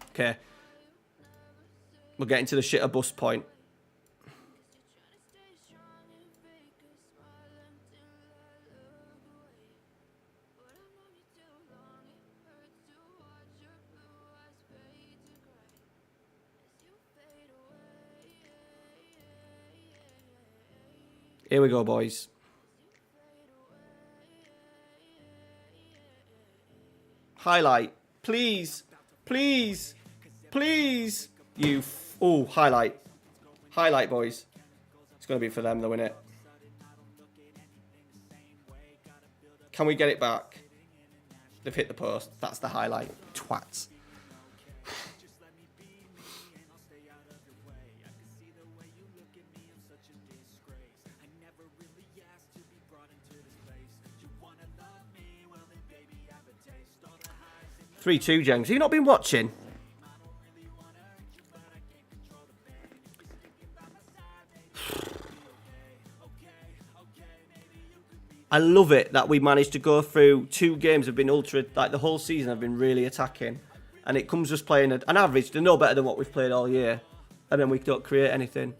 Speaker 2: Okay. We're getting to the shitter bus point. Here we go, boys. Highlight. Please. Please. Please. You. Oh, highlight. Highlight, boys. It's going to be for them, though, innit? Can we get it back? They've hit the post. That's the highlight. Twats. Three, 2, Jengs. Have you not been watching? I love it that we managed to go through 2 games have been ultra, like the whole season have been really attacking. And it comes just playing an average, they're no better than what we've played all year. And then we don't create anything.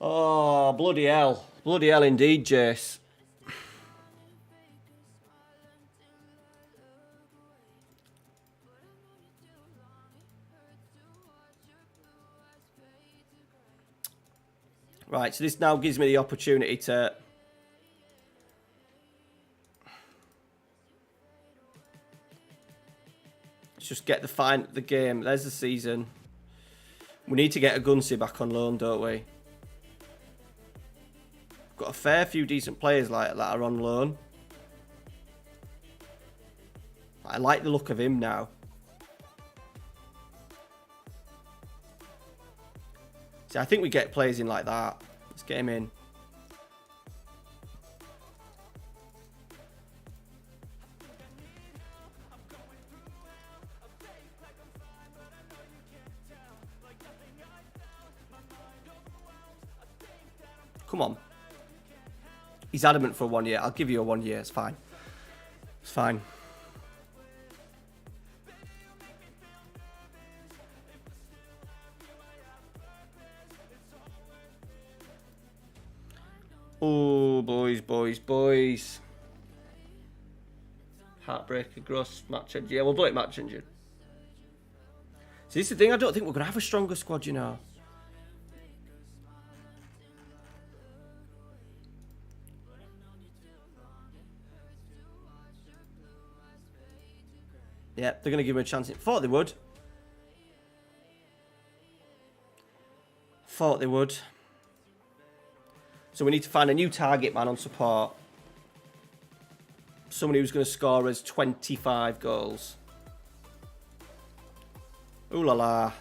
Speaker 2: Oh, bloody hell. Bloody hell indeed, Jace. Right, so this now gives me the opportunity to... Let's just get the game. There's the season. We need to get a Gunsey back on loan, don't we? Got a fair few decent players like that are on loan. I like the look of him now. See, I think we get players in like that. Let's get him in. Come on. He's adamant for 1 year. I'll give you a 1 year. It's fine. It's fine. Oh, boys. Heartbreaker, gross, match engine. Yeah, we'll blow it match engine. See, this is the thing. I don't think we're going to have a stronger squad, you know. Yeah, they're going to give him a chance. Thought they would. Thought they would. So we need to find a new target man on support. Somebody who's going to score us 25 goals. Ooh la la.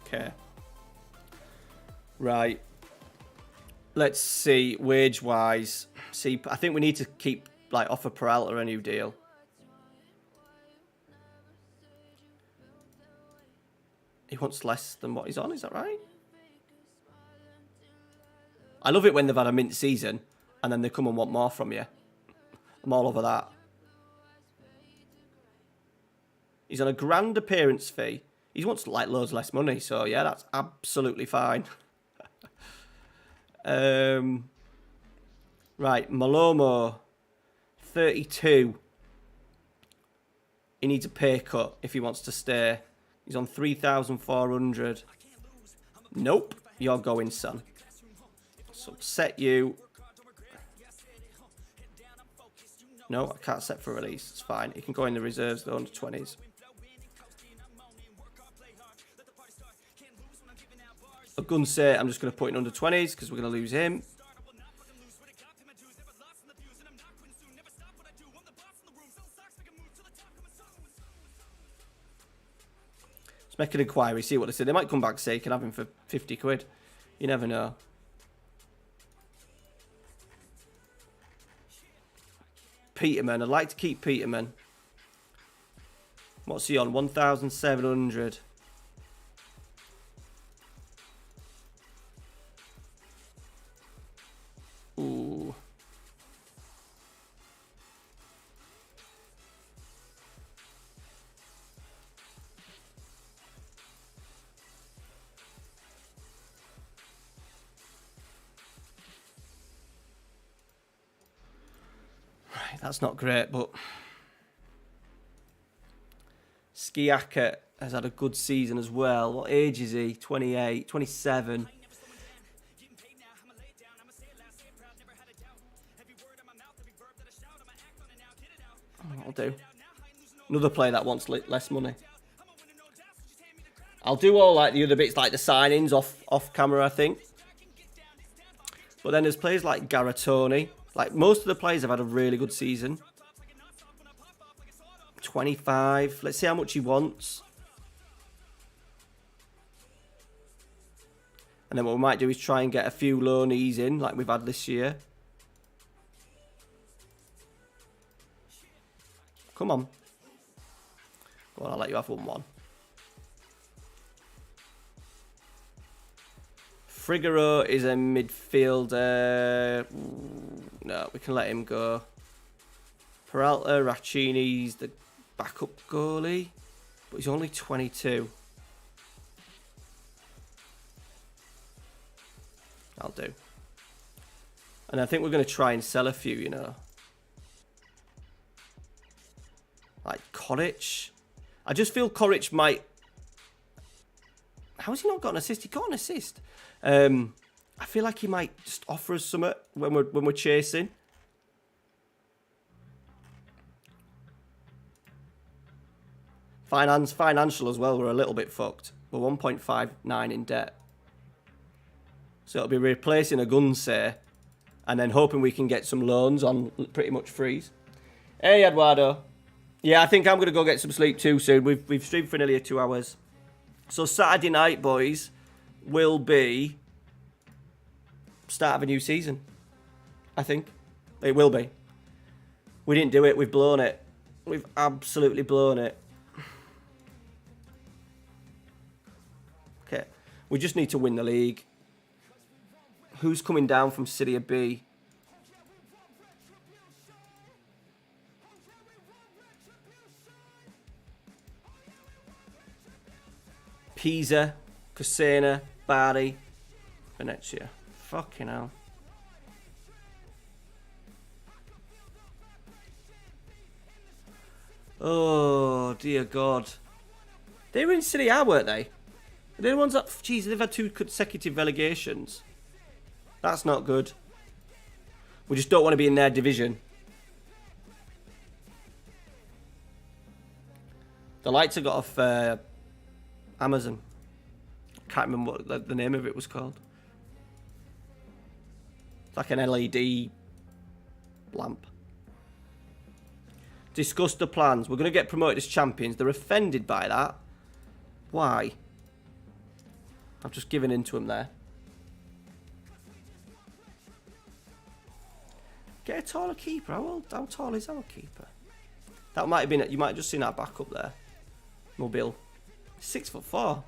Speaker 2: Okay. Right. Let's see, wage-wise. See, I think we need to keep, like, offer Peralta a new deal. He wants less than what he's on, is that right? I love it when they've had a mint season and then they come and want more from you. I'm all over that. He's on a grand appearance fee. He wants, like, loads less money, so, yeah, that's absolutely fine. Right, Malomo, 32. He needs a pay cut if he wants to stay. He's on 3,400. Nope, you're going, son. So set you. No, I can't set for release. It's fine. He can go in the reserves, the under 20s. A gun set, I'm just going to put in under 20s because we're going to lose him. Let's make an inquiry, see what they say. They might come back, say, you can have him for 50 quid. You never know. Peterman, I'd like to keep Peterman. What's he on? 1,700. Ooh. Right, that's not great, but Skiaka has had a good season as well. What age is he? 28, 27. I'll do. Another player that wants less money. I'll do all like the other bits, like the signings off camera, I think. But then there's players like Garatoni. Like most of the players have had a really good season. 25. Let's see how much he wants. And then what we might do is try and get a few loanees in, like we've had this year. Come on. Go on, I'll let you have 1-1. Figaro is a midfielder. No, we can let him go. Peralta, Raccini's the backup goalie. But he's only 22. I'll do. And I think we're going to try and sell a few, you know. Like Koric. I just feel Koric might... How has he not got an assist? He got an assist. I feel like he might just offer us something when we're chasing. Financial as well, we're a little bit fucked. We're 1.59 in debt. So it'll be replacing a Gunsay and then hoping we can get some loans on pretty much freeze. Hey, Eduardo. Yeah, I think I'm going to go get some sleep too soon. We've streamed for nearly 2 hours. So Saturday night, boys, will be start of a new season. I think. It will be. We didn't do it. We've blown it. We've absolutely blown it. Okay. We just need to win the league. Who's coming down from Serie B? Pisa, Casena, Bari, Venezia. Fucking hell. Oh. Oh, dear God. They were in Serie A, weren't they? They're the ones that... Jeez, they've had 2 consecutive relegations. That's not good. We just don't want to be in their division. The lights I got off Amazon. Can't remember what the name of it was called. It's like an LED lamp. Discuss the plans. We're going to get promoted as champions. They're offended by that. Why? I've just given in to them there. Get a taller keeper. How tall is our keeper? That might have been... You might have just seen that back up there. Mobile. 6'4".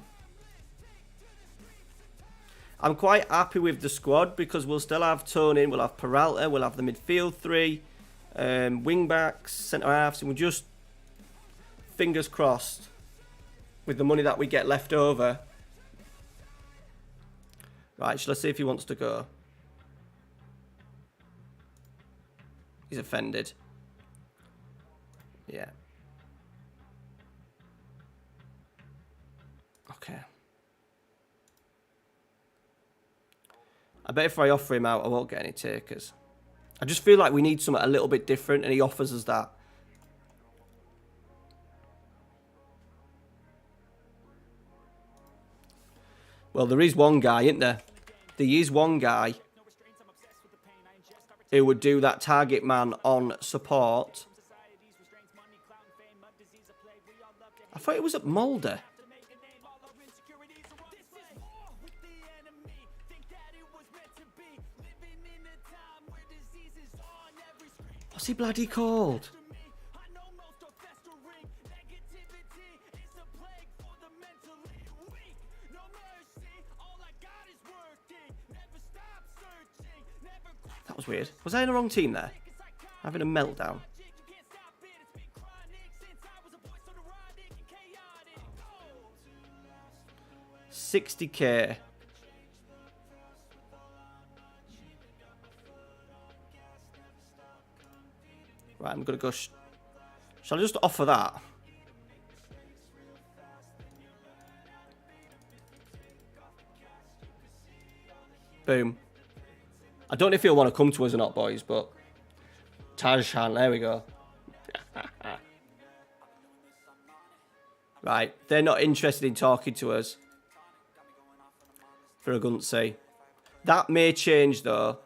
Speaker 2: I'm quite happy with the squad because we'll still have Tony, we'll have Peralta, we'll have the midfield 3, wing backs, centre halves, and we're just fingers crossed with the money that we get left over. Right, shall I see if he wants to go? He's offended. Yeah. Okay. I bet if I offer him out, I won't get any takers. I just feel like we need something a little bit different, and he offers us that. Well, there is one guy, isn't there? There is one guy who would do that target man on support. I thought it was at Mulder. What's he bloody called? That was weird. Was I in the wrong team there? Having a meltdown. $60K. Right, I'm going to go... Shall I just offer that? Boom. I don't know if he'll want to come to us or not, boys, but... Tarzan, there we go. Right, they're not interested in talking to us. For a Guntsy. That may change, though,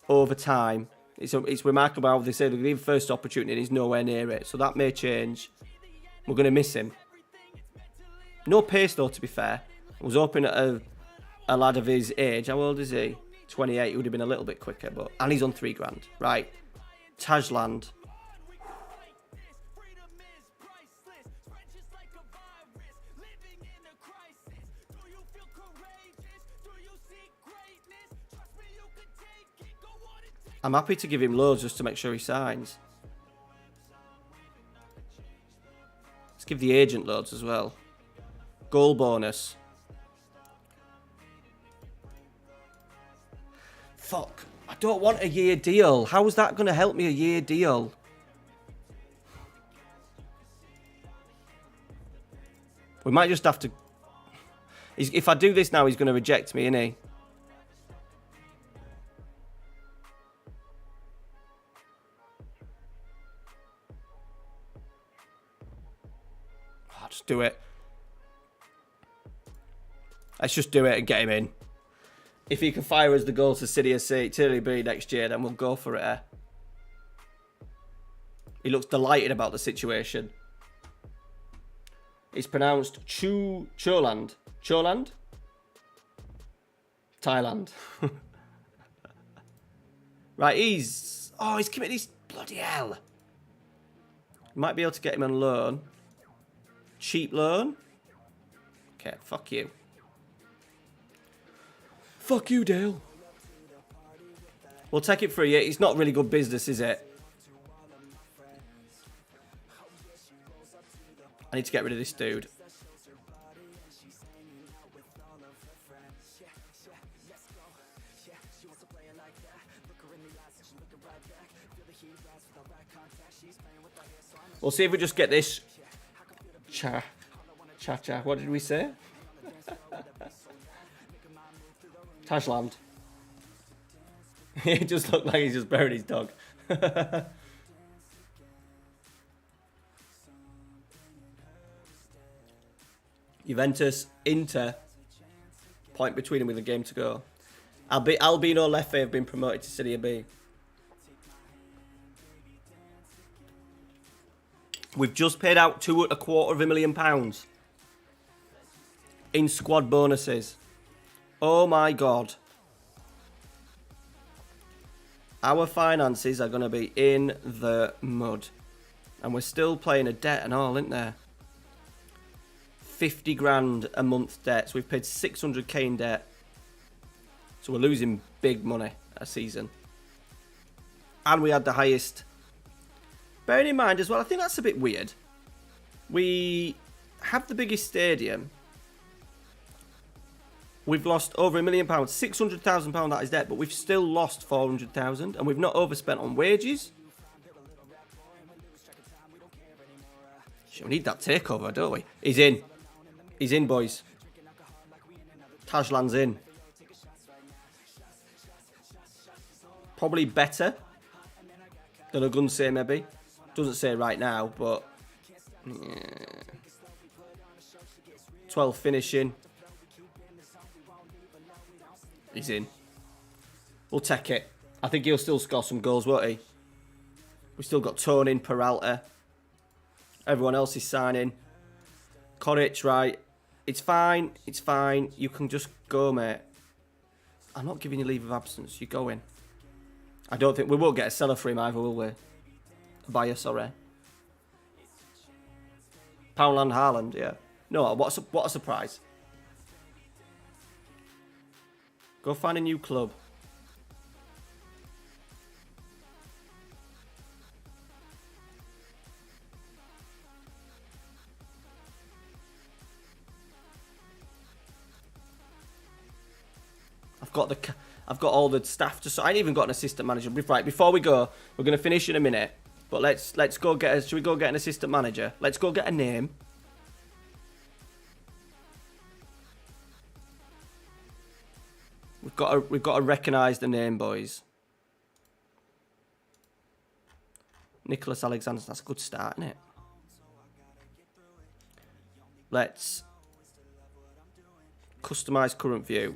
Speaker 2: over time. It's remarkable how they say the first opportunity and he's nowhere near it. So that may change. We're going to miss him. No pace, though, to be fair. I was hoping at a lad of his age. How old is he? 28. He would have been a little bit quicker. And he's on $3,000. Right. Tajland. I'm happy to give him loads just to make sure he signs. Let's give the agent loads as well. Goal bonus. Fuck. I don't want a year deal. How is that going to help me a year deal? We might just have to... If I do this now, he's going to reject me, isn't he? I'll just do it. Let's just do it and get him in. If he can fire us the goal to Serie C, Serie B next year, then we'll go for it. Eh? He looks delighted about the situation. It's pronounced Choland. Choland? Thailand. Right, he's committed his bloody hell. Might be able to get him on loan. Cheap loan. Okay, fuck you. Fuck you, Dale. We'll take it for a year. It's not really good business, is it? I need to get rid of this dude. We'll see if we just get this Cha. What did we say? Tajland. It just looked like he's just buried his dog. Juventus, Inter. Point between them with a game to go. Albino Leffe have been promoted to Serie B. We've just paid out £225,000 in squad bonuses. Oh my God. Our finances are going to be in the mud. And we're still playing a debt and all, isn't there? 50 grand a month debt. So we've paid 600k in debt. So we're losing big money a season. And we had the highest. Bearing in mind as well, I think that's a bit weird. We have the biggest stadium. We've lost over £1 million, £600,000 that is debt, but we've still lost 400,000 and we've not overspent on wages. We need that takeover, don't we? He's in. He's in, boys. Tajland's in. Probably better than a Gunsay, maybe. Doesn't say right now, but... Yeah. 12 finishing. He's in. We'll take it. I think he'll still score some goals, won't he? We've still got Tony, Peralta. Everyone else is signing. Koric, right. It's fine. It's fine. You can just go, mate. I'm not giving you leave of absence. You go in. I don't think... We won't get a seller for him either, will we? A buyer, sorry. Poundland Haaland, yeah. No, what a surprise. Go find a new club. I've got all the staff to. So I ain't even got an assistant manager. Right, before we go, we're gonna finish in a minute. But let's go get. Should we go get an assistant manager? Let's go get a name. We've got to recognise the name, boys. Nicholas Alexander. That's a good start, isn't it? Let's customise current view.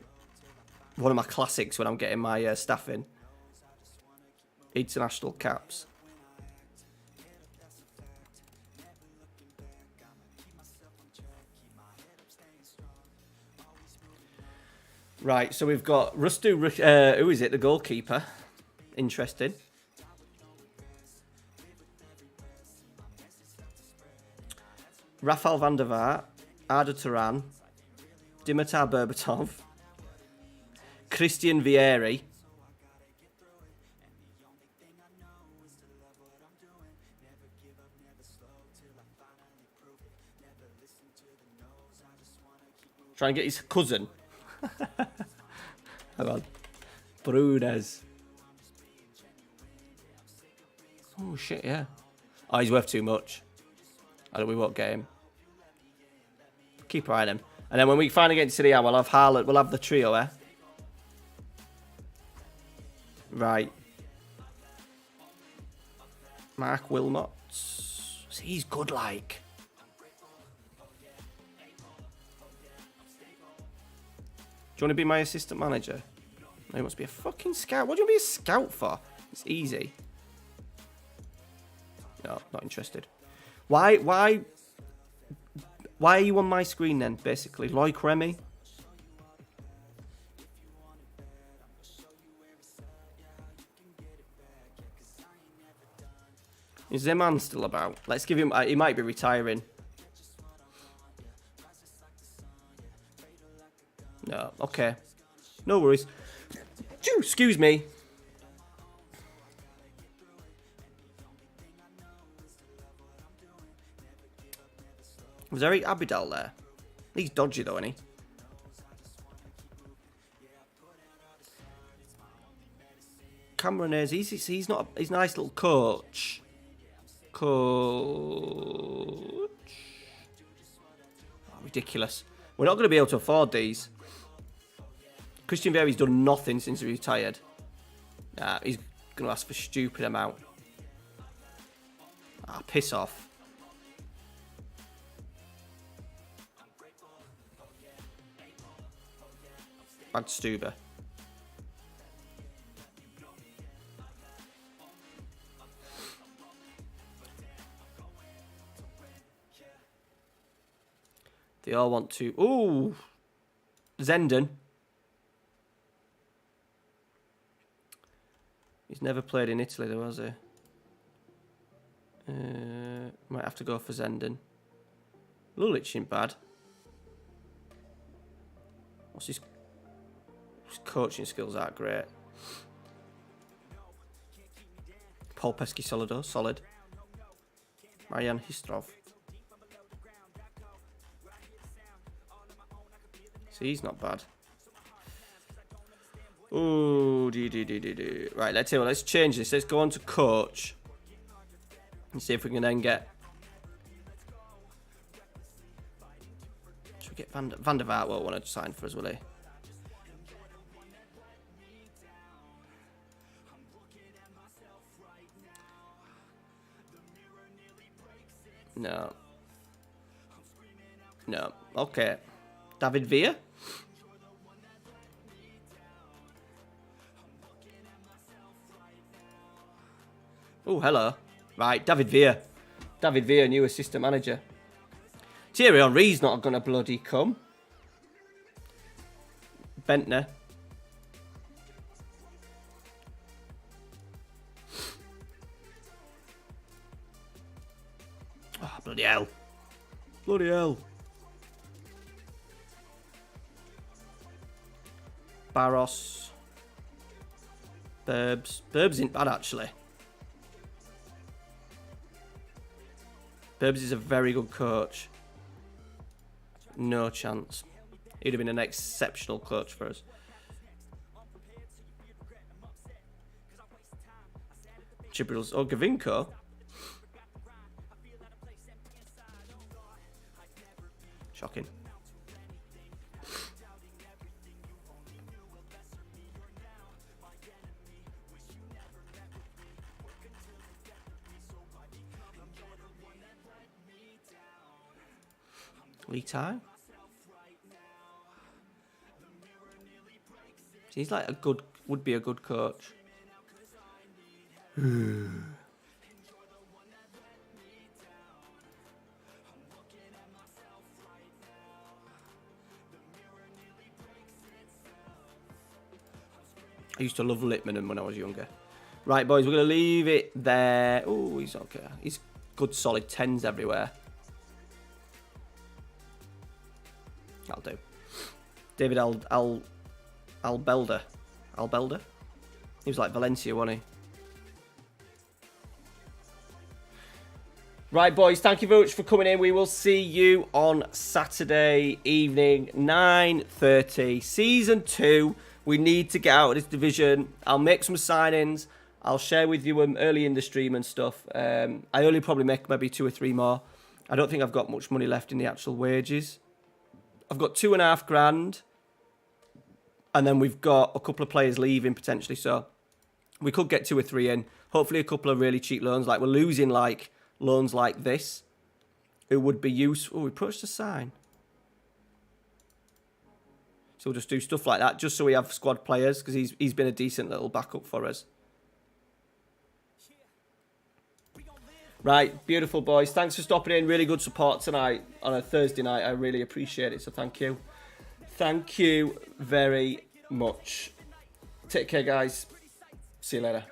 Speaker 2: One of my classics when I'm getting my staff in. International caps. Right, so we've got Rustu, who is it, the goalkeeper? Interesting. Rafael van der Vaart, Arda Turan, Dimitar Berbatov, Christian Vieri. Try and get his cousin. Hang on. Brunes. Oh shit, yeah. Oh, he's worth too much. We won't get him. Keep an eye on him. And then when we finally get to Serie A, we'll have Haaland, we'll have the trio, eh? Right. Mark Wilmot. He's good, like. Do you want to be my assistant manager? No, he must be a fucking scout. What do you want to be a scout for? It's easy. No, not interested. Why are you on my screen then, basically? Loic Remy? Is Zeman still about? Let's give him... he might be retiring. No, okay. No worries. Excuse me. Was Eric Abidal there? He's dodgy though, isn't he? Cameron is. He's not. He's a nice little coach. Ridiculous. We're not going to be able to afford these. Christian Vieri's done nothing since he retired. He's going to ask for a stupid amount. Piss off. Bad Stuber. They all want to... Ooh! Zenden. He's never played in Italy though, has he? Might have to go for Zenden. Lulic ain't bad. What's his coaching skills aren't great. Paul Pesky-Solido, solid. Marian Histrov. See, he's not bad. Ooh, Right, let's change this. Let's go on to coach. And see if we can then get... Should we get Van der Vaart won't want to sign for us, will he? No. No. Okay. David Villa? Oh, hello. Right, David Villa. David Villa, new assistant manager. Thierry Henry's not going to bloody come. Bentner. Oh, bloody hell. Bloody hell. Barros. Burbs. Burbs isn't bad, actually. Burbs is a very good coach. No chance. He'd have been an exceptional coach for us. Gibrils. Oh, Gavinko. Shocking. Lee Tai. He's like a good, would be a good coach. I used to love Littman when I was younger. Right, boys, we're going to leave it there. Oh, he's okay. He's good, solid 10s everywhere. That'll do. David Albelda. Albelda? He was like Valencia, wasn't he? Right, boys, thank you very much for coming in. We will see you on Saturday evening, 9:30. Season 2. We need to get out of this division. I'll make some signings. I'll share with you early in the stream and stuff. I only probably make maybe 2 or 3 more. I don't think I've got much money left in the actual wages. I've got $2,500. And then we've got a couple of players leaving potentially. So we could get 2 or 3 in. Hopefully a couple of really cheap loans. Like we're losing like loans like this. It would be useful. Oh, we approached a sign. So we'll just do stuff like that. Just so we have squad players. Because he's been a decent little backup for us. Right, beautiful boys. Thanks for stopping in. Really good support tonight on a Thursday night. I really appreciate it. So thank you. Thank you very much. Take care, guys. See you later.